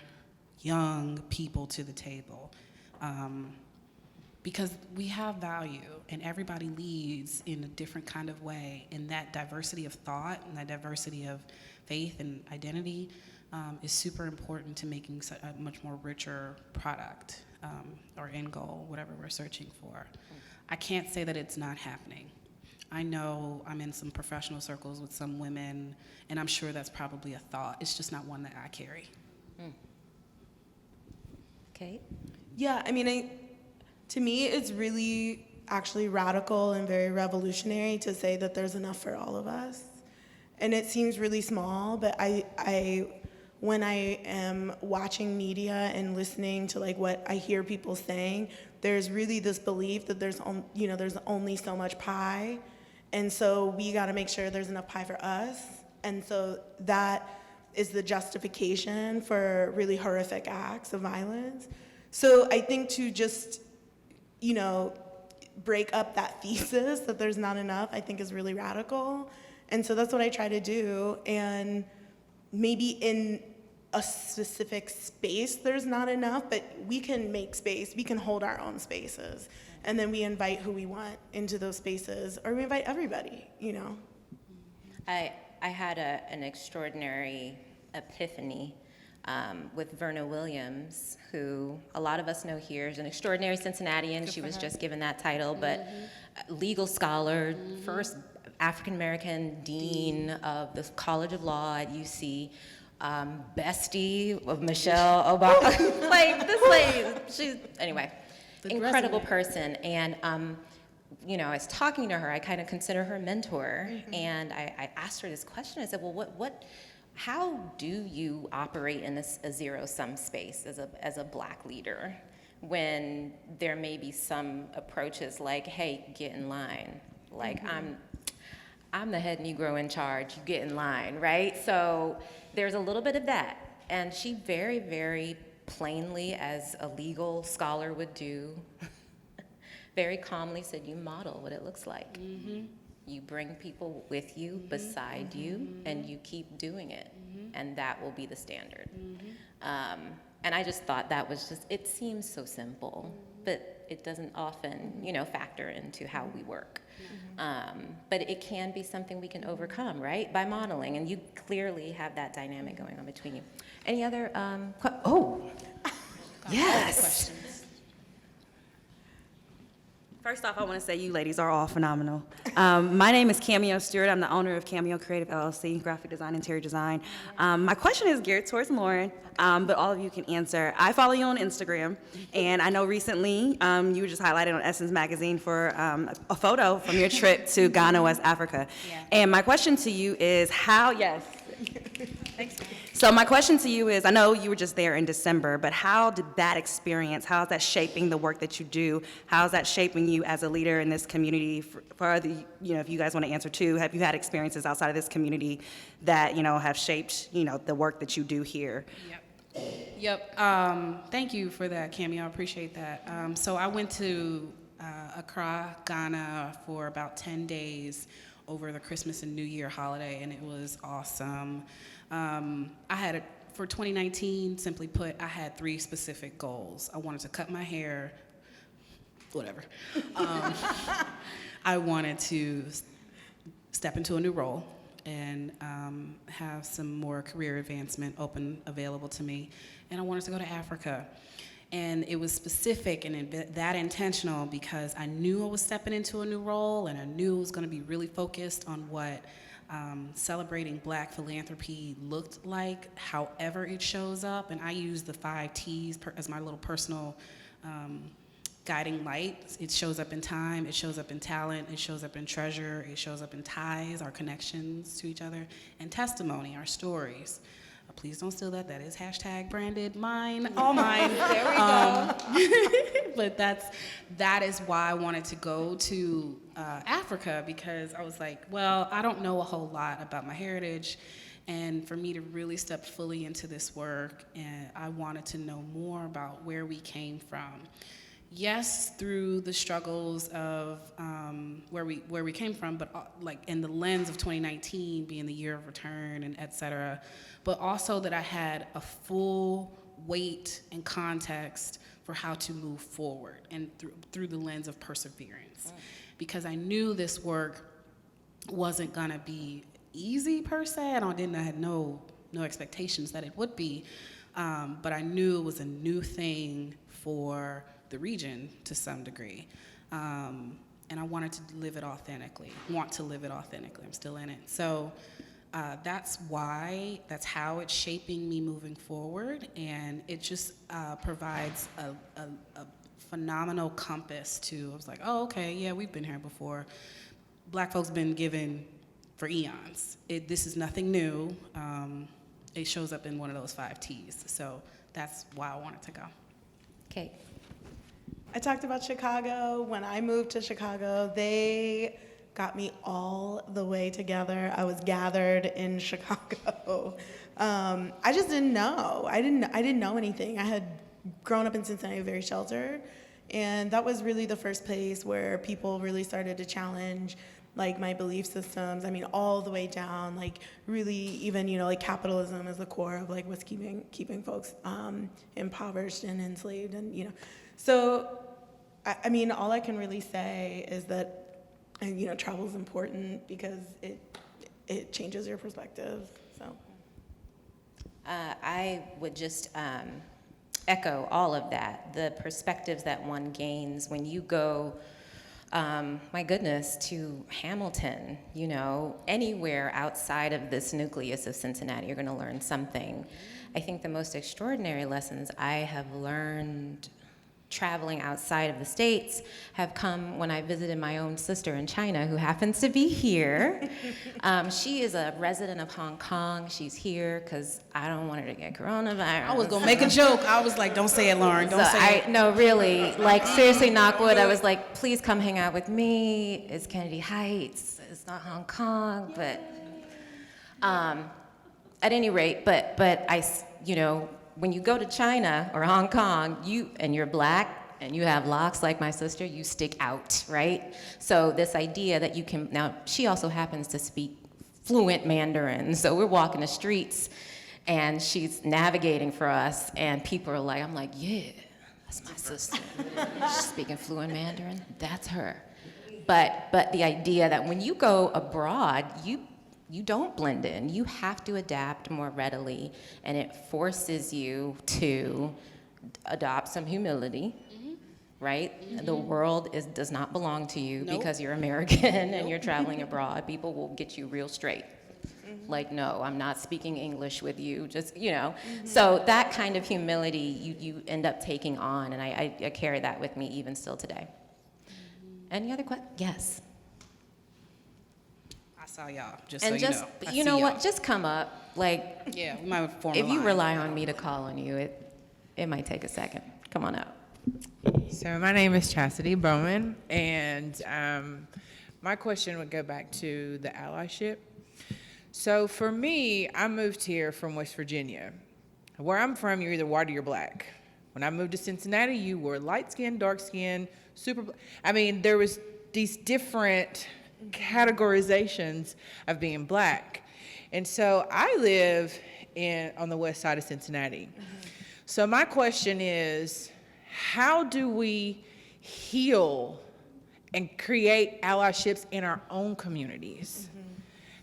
young people to the table. Because we have value, and everybody leads in a different kind of way, and that diversity of thought and that diversity of faith and identity is super important to making a much more richer product or end goal, whatever we're searching for. I can't say that it's not happening. I know I'm in some professional circles with some women, and I'm sure that's probably a thought. It's just not one that I carry. Kate? Yeah, to me, it's really actually radical and very revolutionary to say that there's enough for all of us. And it seems really small, but when I am watching media and listening to what I hear people saying, there's really this belief that there's only so much pie, and so we got to make sure there's enough pie for us. And so that is the justification for really horrific acts of violence. So I think to just break up that thesis that there's not enough, I think is really radical. And so that's what I try to do. And maybe in a specific space there's not enough, but we can make space, we can hold our own spaces. And then we invite who we want into those spaces, or we invite everybody, I had an extraordinary epiphany with Verna Williams, who a lot of us know here is an extraordinary Cincinnatian. She was just given that title, but legal scholar, first African-American dean of the College of Law at UC, bestie of Michelle Obama. This lady, anyway, incredible person. And I was talking to her, I kind of consider her a mentor, and I asked her this question. I said, well, how do you operate in a zero-sum space as a Black leader when there may be some approaches like, hey, get in line, I'm the head Negro in charge, you get in line, right? So there's a little bit of that, and she very, very plainly, as a legal scholar would do, very calmly said, you model what it looks like. You bring people with you, beside you, and you keep doing it, and that will be the standard. And I just thought that was it seems so simple, but it doesn't often, factor into how we work. But it can be something we can overcome, right? By modeling, and you clearly have that dynamic going on between you. Any other, yes. First off, I want to say you ladies are all phenomenal. My name is Cameo Stewart. I'm the owner of Cameo Creative LLC, graphic design, interior design. My question is geared towards Lauren, but all of you can answer. I follow you on Instagram, and I know recently you were just highlighted on Essence Magazine for a photo from your trip to Ghana, West Africa. Yeah. And my question to you is yes. Thanks. So my question to you is, I know you were just there in December, but how did that experience, how is that shaping the work that you do? How is that shaping you as a leader in this community? For the, if you guys want to answer too, have you had experiences outside of this community that, have shaped, the work that you do here? Yep. Thank you for that, Cameo. I appreciate that. So I went to Accra, Ghana for about 10 days over the Christmas and New Year holiday, and it was awesome. For 2019, simply put, I had 3 specific goals. I wanted to cut my hair, whatever. I wanted to step into a new role and have some more career advancement available to me. And I wanted to go to Africa. And it was specific and that intentional because I knew I was stepping into a new role, and I knew it was going to be really focused on what celebrating Black philanthropy looked like, however it shows up. And I use the 5 T's as my little personal guiding light. It shows up in time, it shows up in talent, it shows up in treasure, it shows up in ties, our connections to each other, and testimony, our stories. Please don't steal that. That is hashtag branded mine, all mine. There we go. But that is why I wanted to go to Africa, because I was like, well, I don't know a whole lot about my heritage, and for me to really step fully into this work, and I wanted to know more about where we came from. Yes, through the struggles of where we came from, but like in the lens of 2019 being the year of return and et cetera, but also that I had a full weight and context for how to move forward and through the lens of perseverance. Because I knew this work wasn't gonna be easy per se. I had no expectations that it would be, but I knew it was a new thing for the region to some degree. And I wanted to live it authentically, I'm still in it. So that's how it's shaping me moving forward, and it just provides a phenomenal compass to, I was like, oh, okay, yeah, we've been here before. Black folks been given for eons. This is nothing new. It shows up in one of those 5 T's. So that's why I wanted to go. Okay. I talked about Chicago. When I moved to Chicago, they got me all the way together. I was gathered in Chicago. I just didn't know. I didn't know anything. I had grown up in Cincinnati, very sheltered, and that was really the first place where people really started to challenge like my belief systems. I mean, all the way down, like really even, like capitalism is the core of like what's keeping folks impoverished and enslaved, and So, I mean, all I can really say is that, travel is important because it changes your perspective. So, I would just echo all of that. The perspectives that one gains when you go, my goodness, to Hamilton, anywhere outside of this nucleus of Cincinnati, you're going to learn something. I think the most extraordinary lessons I have learned traveling outside of the States have come when I visited my own sister in China, who happens to be here. She is a resident of Hong Kong. She's here because I don't want her to get coronavirus. I was gonna make a joke. I was like, don't say it, Lauren, don't say it. No, really, like seriously, Knockwood, I was like, please come hang out with me. It's Kennedy Heights, it's not Hong Kong, but at any rate, but I, when you go to China or Hong Kong, you're Black and you have locks like my sister, you stick out, right? So this idea that you can, now she also happens to speak fluent Mandarin, so we're walking the streets and she's navigating for us and people are like, I'm like, yeah, that's my sister. She's speaking fluent Mandarin, that's her. But the idea that when you go abroad, you don't blend in. You have to adapt more readily, and it forces you to adopt some humility, right? The world does not belong to you Nope. because you're American and you're traveling abroad. People will get you real straight. Like, no, I'm not speaking English with you, just, So that kind of humility you end up taking on, and I carry that with me even still today. Any other questions? Yes. I saw y'all, just And so just, you know. you know what, just come up. Like, Yeah, we might form a if you line. rely on me to call on you, it might take a second. Come on up. So my name is Chastity Bowman, and my question would go back to the allyship. So for me, I moved here from West Virginia. Where I'm from, you're either white or you're black. When I moved to Cincinnati, you were light-skinned, dark-skinned, there was these different categorizations of being black. And so I live on the west side of Cincinnati. So my question is, how do we heal and create allyships in our own communities?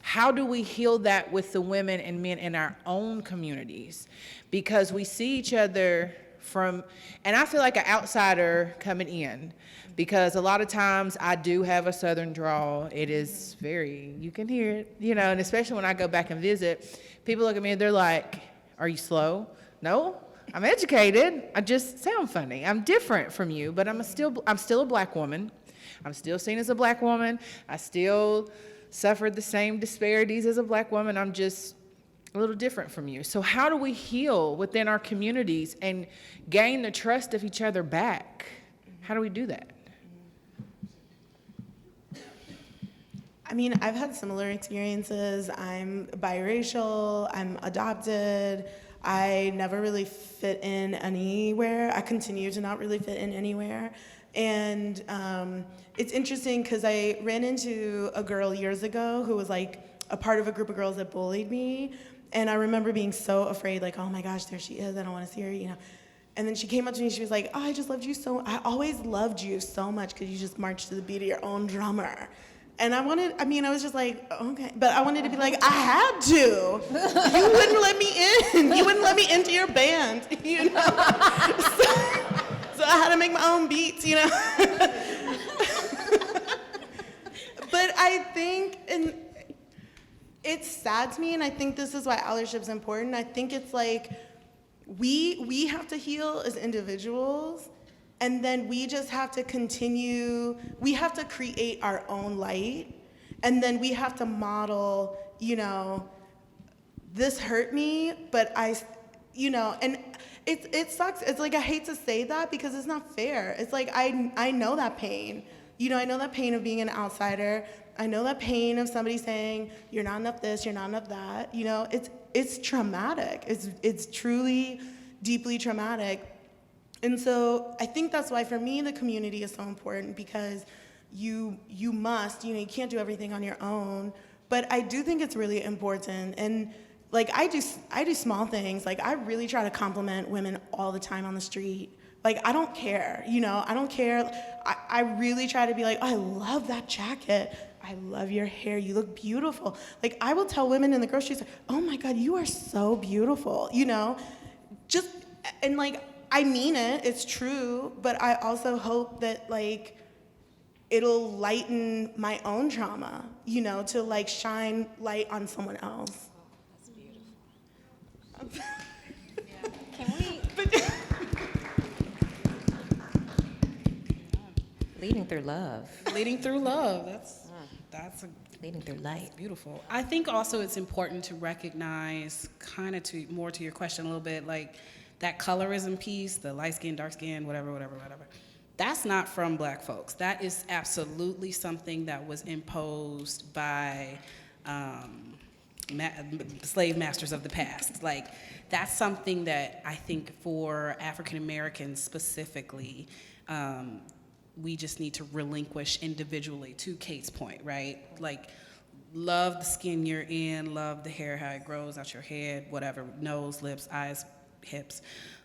How do we heal that with the women and men in our own communities? Because we see each other and I feel like an outsider coming in, because a lot of times I do have a Southern drawl. It is you can hear it, and especially when I go back and visit, people look at me and they're like, are you slow? No, I'm educated. I just sound funny. I'm different from you, but I'm still a black woman. I'm still seen as a black woman. I still suffered the same disparities as a black woman. I'm just a little different from you. So how do we heal within our communities and gain the trust of each other back? How do we do that? I mean, I've had similar experiences. I'm biracial, I'm adopted. I never really fit in anywhere. I continue to not really fit in anywhere. And it's interesting because I ran into a girl years ago who was like a part of a group of girls that bullied me. And I remember being so afraid, like, oh my gosh, there she is, I don't want to see her, And then she came up to me, she was like, oh, I always loved you so much because you just marched to the beat of your own drummer. And I was just like, okay. But I wanted to be like, I had to. You wouldn't let me in. You wouldn't let me into your band, So I had to make my own beats, But I think, and it's sad to me, and I think this is why allyship's important. I think it's like, we have to heal as individuals, and then we just have to we have to create our own light, and then we have to model, this hurt me, but and it sucks. It's like, I hate to say that because it's not fair. It's like, I know that pain. I know that pain of being an outsider. I know that pain of somebody saying, you're not enough this, you're not enough that. It's traumatic. It's truly, deeply traumatic. And so I think that's why, for me, the community is so important, because you must, you can't do everything on your own. But I do think it's really important. And like, I do small things. Like, I really try to compliment women all the time on the street. Like, I don't care, I don't care. I really try to be like, oh, I love that jacket. I love your hair. You look beautiful. Like, I will tell women in the grocery store, oh my God, you are so beautiful, and like, I mean it, it's true, but I also hope that, like, it'll lighten my own trauma, to like shine light on someone else. Oh, that's beautiful. Can we? Leading through love. Leading through love. That's leading through light. Beautiful. I think also it's important to recognize, kind of more to your question a little bit, like that colorism piece, the light skin, dark skin, whatever. That's not from Black folks. That is absolutely something that was imposed by slave masters of the past. Like, that's something that I think for African Americans specifically, we just need to relinquish individually, to Kate's point, right? Like, love the skin you're in, love the hair, how it grows out your head, whatever, nose, lips, eyes, hips.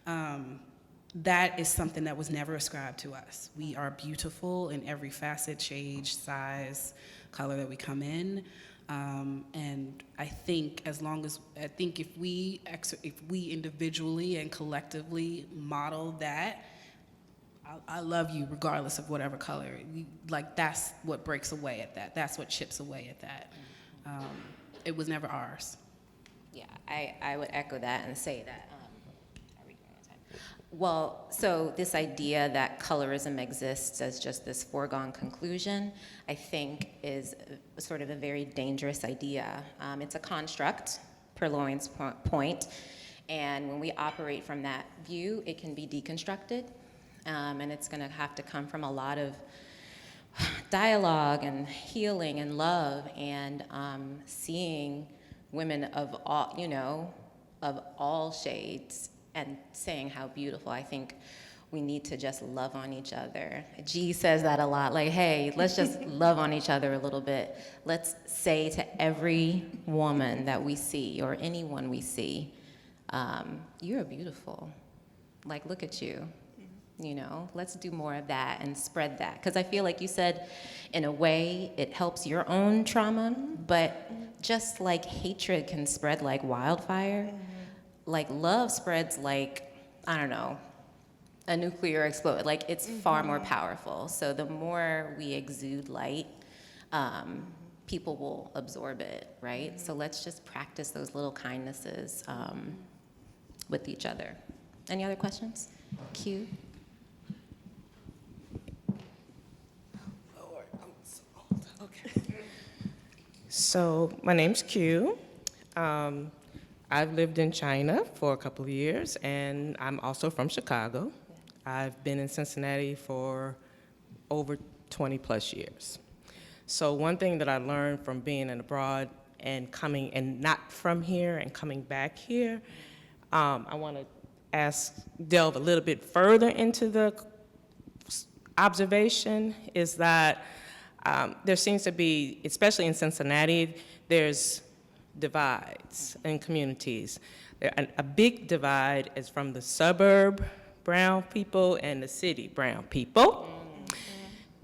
That is something that was never ascribed to us. We are beautiful in every facet, shade, size, color that we come in. And I think if we individually and collectively model that, I love you regardless of whatever color. Like, that's what breaks away at that. That's what chips away at that. It was never ours. Yeah, I would echo that and say that. Are we doing on time? Well, so this idea that colorism exists as just this foregone conclusion, I think is sort of a very dangerous idea. It's a construct, per Lauren's point, and when we operate from that view, it can be deconstructed, and it's going to have to come from a lot of dialogue and healing and love and seeing women of all shades and saying how beautiful. I think we need to just love on each other. G says that a lot, like, hey, let's just love on each other a little bit. Let's say to every woman that we see or anyone we see, you're beautiful. Like, look at you. Let's do more of that and spread that. Because I feel like you said, in a way, it helps your own trauma, but just like hatred can spread like wildfire, like love spreads like, I don't know, a nuclear explosion. Like, it's far more powerful. So the more we exude light, people will absorb it, right? So let's just practice those little kindnesses with each other. Any other questions? Q? So my name's Q. I've lived in China for a couple of years, and I'm also from Chicago. I've been in Cincinnati for over 20 plus years. So one thing that I learned from being abroad and coming, and not from here and coming back here, I want to delve a little bit further into the observation, is that there seems to be, especially in Cincinnati, there's divides in communities. A big divide is from the suburb brown people and the city brown people.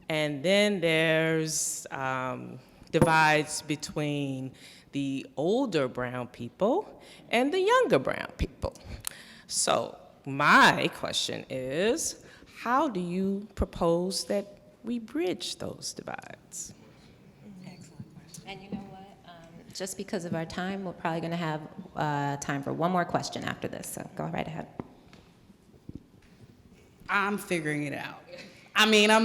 And then there's divides between the older brown people and the younger brown people. So my question is, how do you propose that we bridge those divides? Excellent question. And you know what? Just because of our time, we're probably going to have time for one more question after this, so go right ahead. I'm figuring it out. I mean, I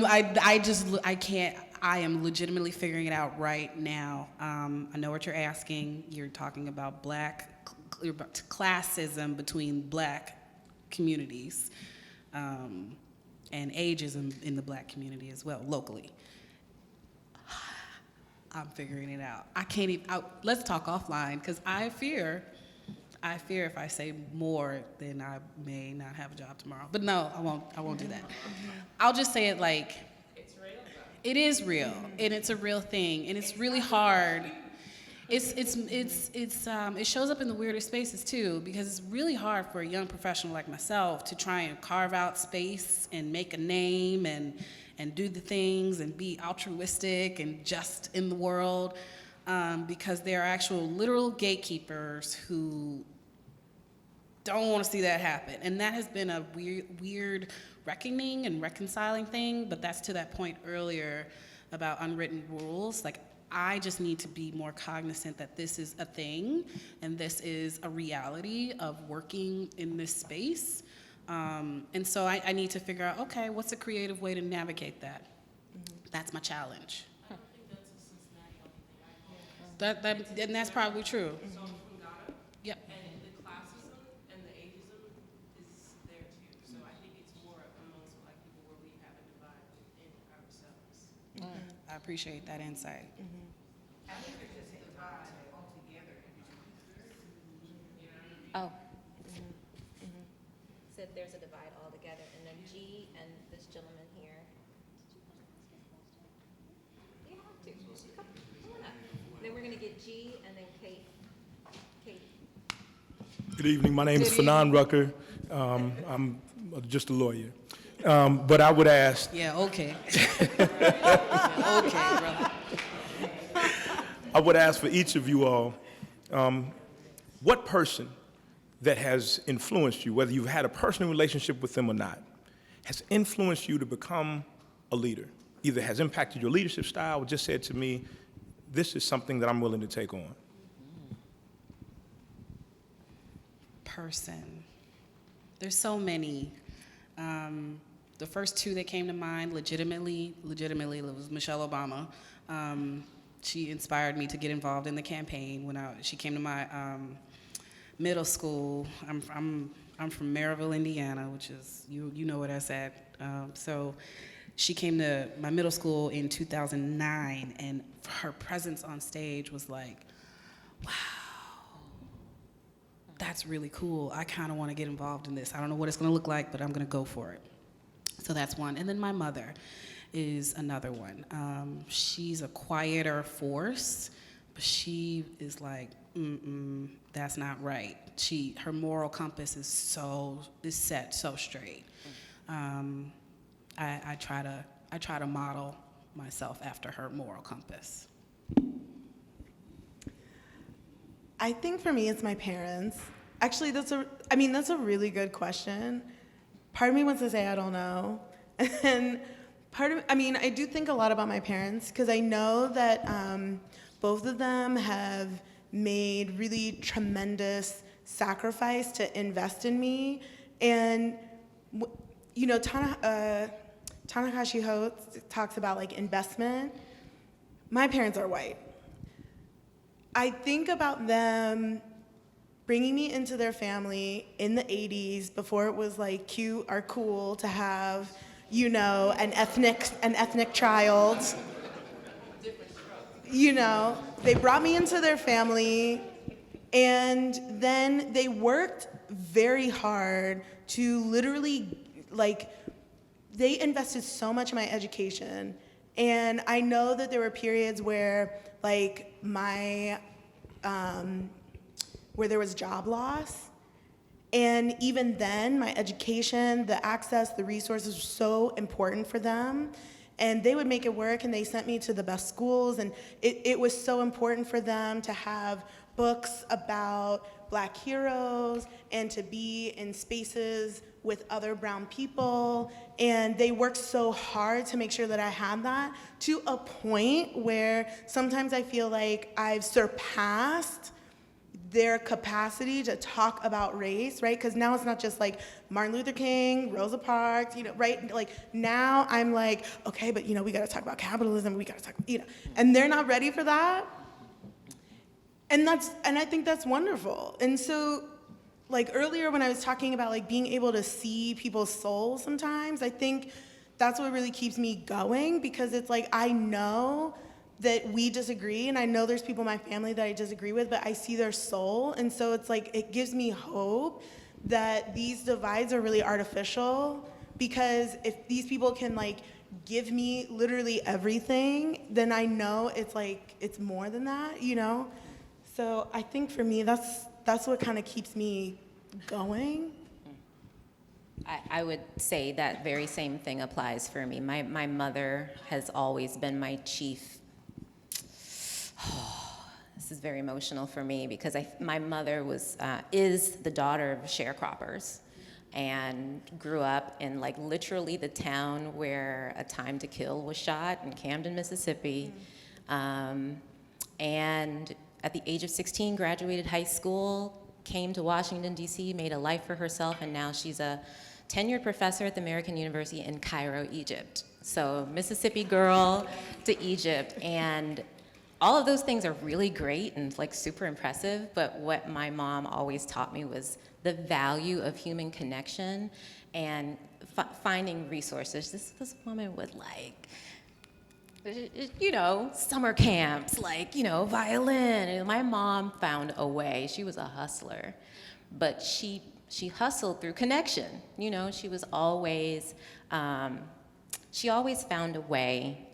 am legitimately figuring it out right now. I know what you're asking. You're talking about classism between black communities, and ageism in the black community as well, locally. I'm figuring it out. I can't even, let's talk offline, because I fear if I say more, then I may not have a job tomorrow. But no, I won't do that. I'll just say it like, it's real. It is real, and it's a real thing, and it's really hard. It shows up in the weirdest spaces too, because it's really hard for a young professional like myself to try and carve out space and make a name and do the things and be altruistic and just in the world, because there are actual literal gatekeepers who don't want to see that happen. And that has been a weird reckoning and reconciling thing, but that's to that point earlier about unwritten rules. Like, I just need to be more cognizant that this is a thing and this is a reality of working in this space. And so I need to figure out, okay, what's a creative way to navigate that? That's my challenge. I don't think that's a Cincinnati thing. And that's probably true. So I'm from Ghana. Yep. And the classism and the ageism is there too. So I think it's more amongst black people where we have a divide within ourselves. I appreciate that insight. I think there's just a divide altogether. Oh. Said there's a divide altogether, and then G and this gentleman here. You have to. Come on up. Then we're going to get G and then Kate. Good evening. My name is Fanon Rucker. I'm just a lawyer. But I would ask. Yeah, okay. Okay, brother. I would ask for each of you all, what person that has influenced you, whether you've had a personal relationship with them or not, has influenced you to become a leader? Either has impacted your leadership style or just said to me, this is something that I'm willing to take on? Person. There's so many. The first two that came to mind, legitimately, it was Michelle Obama. She inspired me to get involved in the campaign when she came to my middle school. I'm from Maryville, Indiana, which is, you know what I said. So she came to my middle school in 2009, and her presence on stage was like, wow, that's really cool. I kind of want to get involved in this. I don't know what it's going to look like, but I'm going to go for it. So that's one. And then my mother is another one. She's a quieter force, but she is like, that's not right. Her moral compass is set so straight. I try to model myself after her moral compass. I think for me, it's my parents. Actually, that's a really good question. Part of me wants to say I don't know. And I do think a lot about my parents because I know that both of them have made really tremendous sacrifice to invest in me. And, Ta-Nehisi Coates talks about like investment. My parents are white. I think about them bringing me into their family in the 80s before it was like cute or cool to have, an ethnic child. They brought me into their family, and then they worked very hard to literally, they invested so much in my education. And I know that there were periods where, where there was job loss. And even then, my education, the access, the resources were so important for them. And they would make it work, and they sent me to the best schools. And it was so important for them to have books about Black heroes and to be in spaces with other brown people. And they worked so hard to make sure that I had that, to a point where sometimes I feel like I've surpassed their capacity to talk about race, right? Because now it's not just like Martin Luther King, Rosa Parks, right? Like now I'm like, okay, but we gotta talk about capitalism, we gotta talk, and they're not ready for that. And I think that's wonderful. And so, earlier when I was talking about being able to see people's souls sometimes, I think that's what really keeps me going, because it's I know that we disagree, and I know there's people in my family that I disagree with, but I see their soul, and so it's it gives me hope that these divides are really artificial, because if these people can give me literally everything, then I know it's more than that, So I think for me, that's what kind of keeps me going. I would say that very same thing applies for me. My mother has always been my chief. This is very emotional for me because my mother is the daughter of sharecroppers and grew up in literally the town where A Time to Kill was shot in Camden, Mississippi. And at the age of 16, graduated high school, came to Washington, D.C., made a life for herself, and now she's a tenured professor at the American University in Cairo, Egypt. So Mississippi girl to Egypt. And all of those things are really great and super impressive, but what my mom always taught me was the value of human connection and finding resources. This woman would summer camps, violin. And my mom found a way. She was a hustler, but she hustled through connection. She was always, she always found a way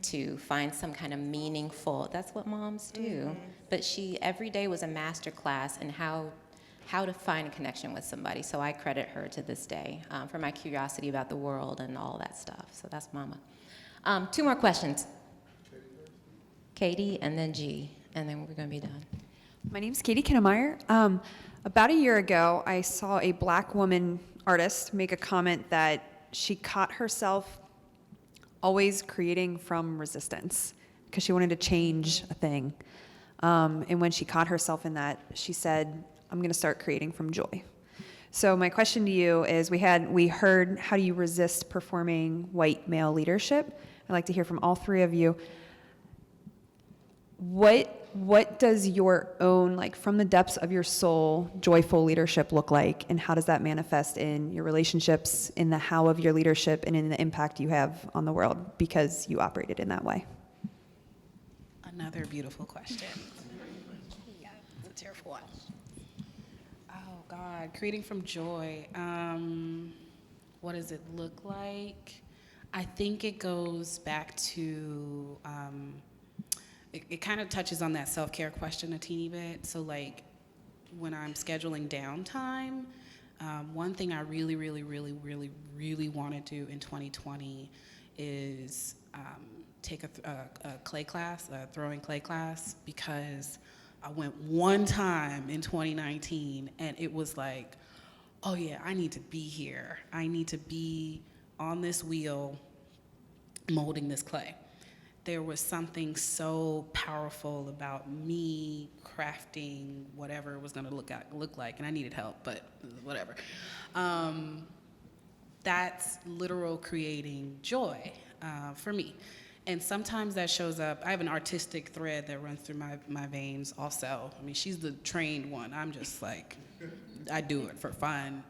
to find some kind of meaningful, that's what moms do. But every day was a master class in how to find a connection with somebody. So I credit her to this day for my curiosity about the world and all that stuff. So that's Mama. 2 more questions. Katie and then G, and then we're gonna be done. My name's Katie Kinnemeyer. About a year ago, I saw a Black woman artist make a comment that she caught herself always creating from resistance because she wanted to change a thing. And when she caught herself in that, she said, I'm going to start creating from joy. So my question to you is, we heard how do you resist performing white male leadership? I'd like to hear from all three of you. What does your own, like from the depths of your soul, joyful leadership look like? And how does that manifest in your relationships, in the how of your leadership, and in the impact you have on the world because you operated in that way? Another beautiful question. Yeah, it's a tearful one. Oh God, creating from joy. What does it look like? I think it goes back to, it kind of touches on that self-care question a teeny bit. So like when I'm scheduling downtime, one thing I really want to do in 2020 is take a clay class, a throwing clay class, because I went one time in 2019 and it was like, oh yeah, I need to be here. I need to be on this wheel molding this clay. There was something so powerful about me crafting whatever it was gonna look like, and I needed help, but whatever. That's literal creating joy for me. And sometimes that shows up, I have an artistic thread that runs through my veins also. I mean, she's the trained one. I'm just like, I do it for fun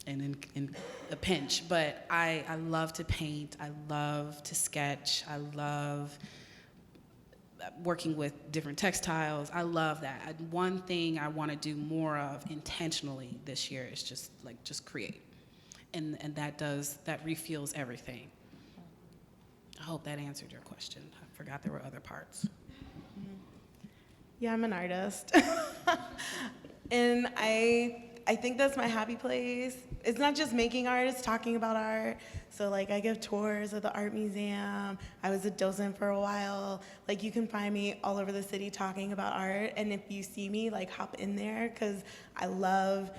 and in a pinch. But I love to paint, I love to sketch, I love working with different textiles. I love that. One thing I want to do more of intentionally this year is just create. And that refuels everything. I hope that answered your question. I forgot there were other parts. Yeah, I'm an artist. And I think that's my happy place. It's not just making art, it's talking about art. So like I give tours of the art museum. I was a docent for a while. Like you can find me all over the city talking about art. And if you see me, like hop in there, because I love,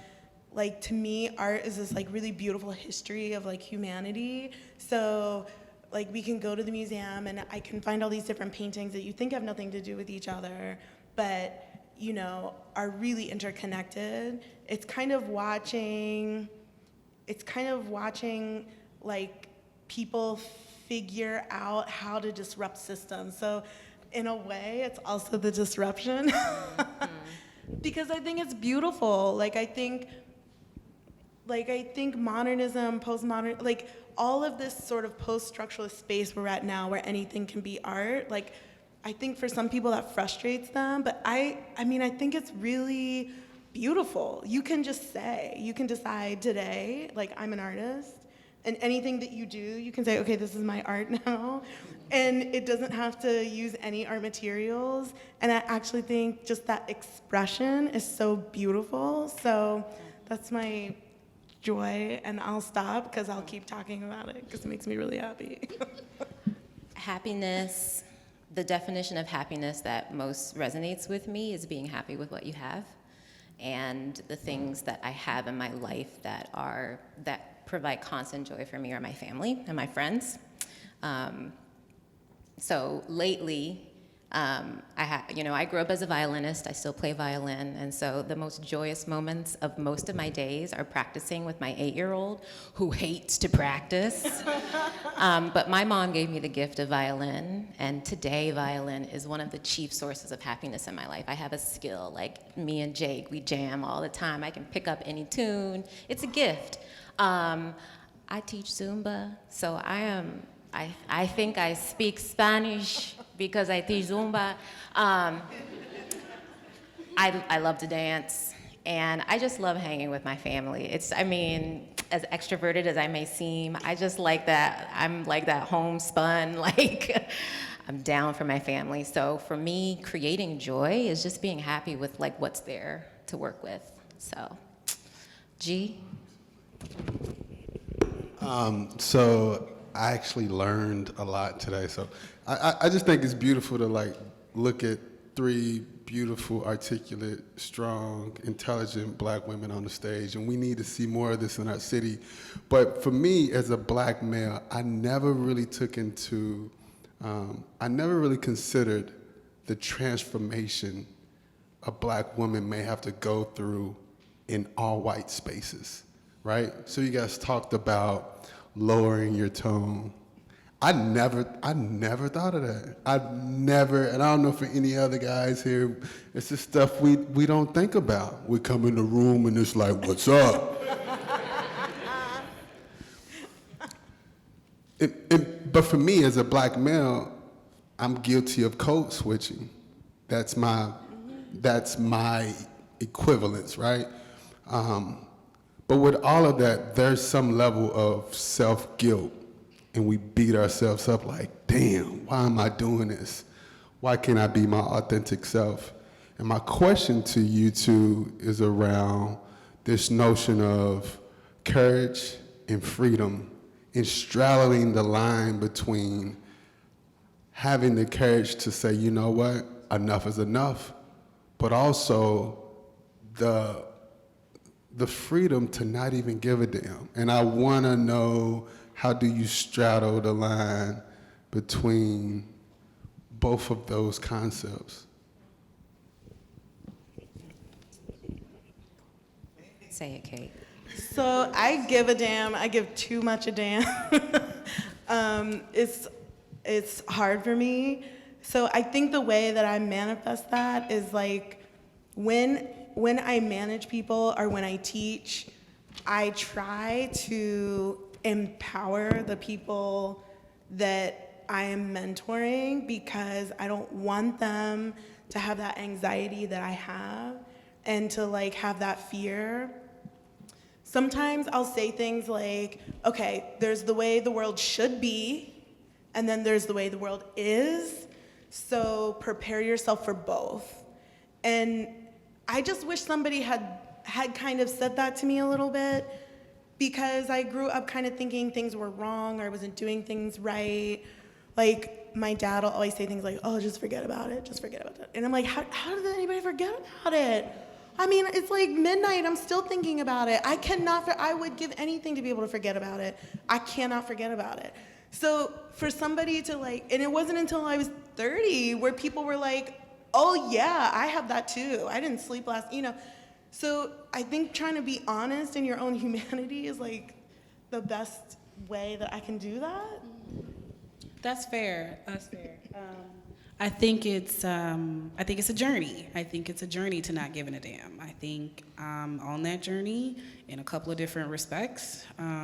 like to me, art is this like really beautiful history of like humanity. So like we can go to the museum and I can find all these different paintings that you think have nothing to do with each other, but you know, are really interconnected. It's kind of watching like people figure out how to disrupt systems. So in a way, it's also the disruption. Because I think it's beautiful. Like I think modernism, postmodern, like all of this sort of post-structuralist space we're at now where anything can be art, like I think for some people that frustrates them, but I mean, I think it's really beautiful. You can just say, you can decide today, like I'm an artist, and anything that you do, you can say, okay, this is my art now. And it doesn't have to use any art materials. And I actually think just that expression is so beautiful. So that's my joy, and I'll stop because I'll keep talking about it because it makes me really happy. Happiness, the definition of happiness that most resonates with me is being happy with what you have and the things that I have in my life that provide constant joy for me are my family and my friends. So lately, I grew up as a violinist. I still play violin, and so the most joyous moments of most of my days are practicing with my 8-year-old who hates to practice. But my mom gave me the gift of violin, and today violin is one of the chief sources of happiness in my life. I have a skill, like me and Jake, we jam all the time. I can pick up any tune. It's a gift. I teach Zumba, so I think I speak Spanish because I teach Zumba. I love to dance, and I just love hanging with my family. As extroverted as I may seem, I just like that. I'm like that homespun, like I'm down for my family. So for me, creating joy is just being happy with like what's there to work with. So, G? So I actually learned a lot today. So I just think it's beautiful to like look at three beautiful, articulate, strong, intelligent black women on the stage, and we need to see more of this in our city. But for me, as a black male, I never really considered the transformation a black woman may have to go through in all white spaces, right? So you guys talked about lowering your tone. I never thought of that. And I don't know for any other guys here, it's just stuff we don't think about. We come in the room and it's like, what's up? But for me, as a black male, I'm guilty of code switching. That's my equivalence, right? But with all of that, there's some level of self-guilt, and we beat ourselves up like, damn, why am I doing this? Why can't I be my authentic self? And my question to you two is around this notion of courage and freedom, and straddling the line between having the courage to say, you know what, enough is enough, but also the freedom to not even give a damn. And I want to know, how do you straddle the line between both of those concepts? Say it, Kate. So I give a damn. I give too much a damn. It's hard for me. So I think the way that I manifest that is like when I manage people or when I teach, I try to empower the people that I am mentoring, because I don't want them to have that anxiety that I have and to like have that fear. Sometimes I'll say things like, okay, there's the way the world should be, and then there's the way the world is, so prepare yourself for both. And I just wish somebody had kind of said that to me a little bit, because I grew up kind of thinking things were wrong or I wasn't doing things right. Like, my dad will always say things like, oh, just forget about it, just forget about it. And I'm like, how did anybody forget about it? I mean, it's like midnight, I'm still thinking about it. I would give anything to be able to forget about it. I cannot forget about it. So for somebody to like, and it wasn't until I was 30 where people were like, oh yeah, I have that too. I didn't sleep last, So I think trying to be honest in your own humanity is like the best way that I can do that. That's fair. That's fair. I think it's a journey. I think it's a journey to not giving a damn. I think on that journey in a couple of different respects. I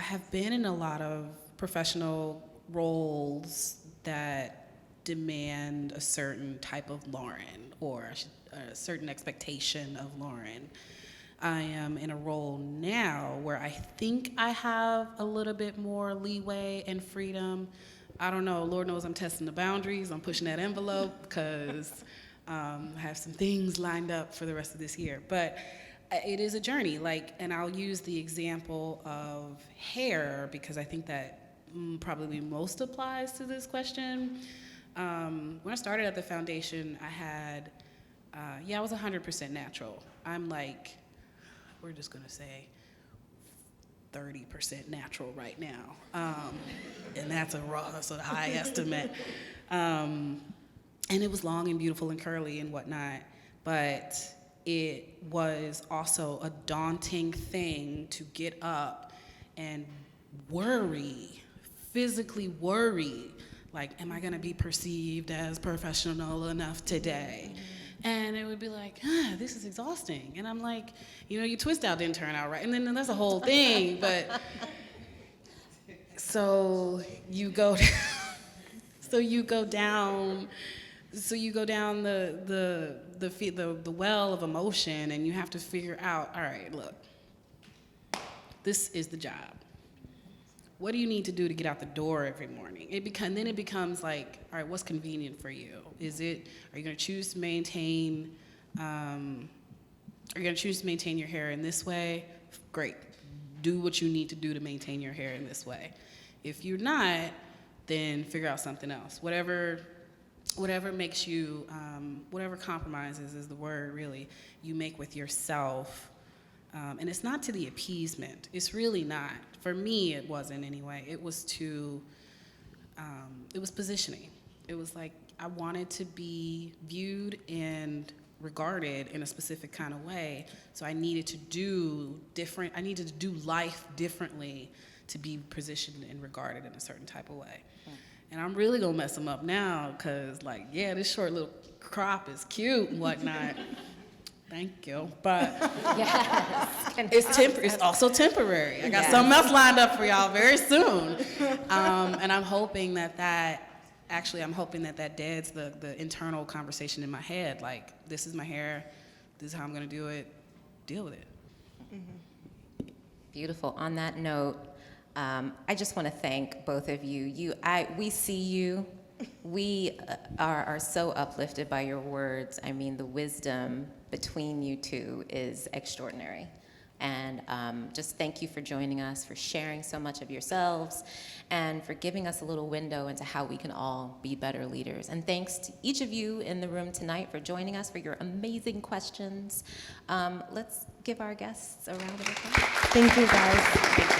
have been in a lot of professional roles that demand a certain type of Lauren, or a certain expectation of Lauren. I am in a role now where I think I have a little bit more leeway and freedom. I don't know, Lord knows I'm testing the boundaries, I'm pushing that envelope, because I have some things lined up for the rest of this year. But it is a journey, and I'll use the example of hair, because I think that probably most applies to this question. When I started at the foundation, I was 100% natural. I'm like, we're just gonna say 30% natural right now. And that's a high estimate. And it was long and beautiful and curly and whatnot, but it was also a daunting thing to get up and physically worry, like, am I gonna be perceived as professional enough today? And it would be like, this is exhausting. And I'm like, your twist out didn't turn out right. And then that's a whole thing, but so you go down the well of emotion, and you have to figure out, all right, look, this is the job. What do you need to do to get out the door every morning? Then it becomes like, all right, what's convenient for you? Are you gonna choose to maintain, your hair in this way? Great, do what you need to do to maintain your hair in this way. If you're not, then figure out something else. Whatever makes you, whatever compromises is the word really, you make with yourself. And it's not to the appeasement. It's really not. For me, it wasn't anyway. It was it was positioning. It was like I wanted to be viewed and regarded in a specific kind of way. So I needed to do life differently to be positioned and regarded in a certain type of way. And I'm really gonna mess them up now, cause like, yeah, this short little crop is cute and whatnot. Thank you, but Yes. it's also temporary. I got something else lined up for y'all very soon. And I'm hoping that deads the internal conversation in my head, like, this is my hair, this is how I'm gonna do it, deal with it. Mm-hmm. Beautiful. On that note, I just want to thank both of you. We see you. We are so uplifted by your words. I mean, the wisdom between you two is extraordinary. And just thank you for joining us, for sharing so much of yourselves, and for giving us a little window into how we can all be better leaders. And thanks to each of you in the room tonight for joining us, for your amazing questions. Let's give our guests a round of applause. Thank you, guys.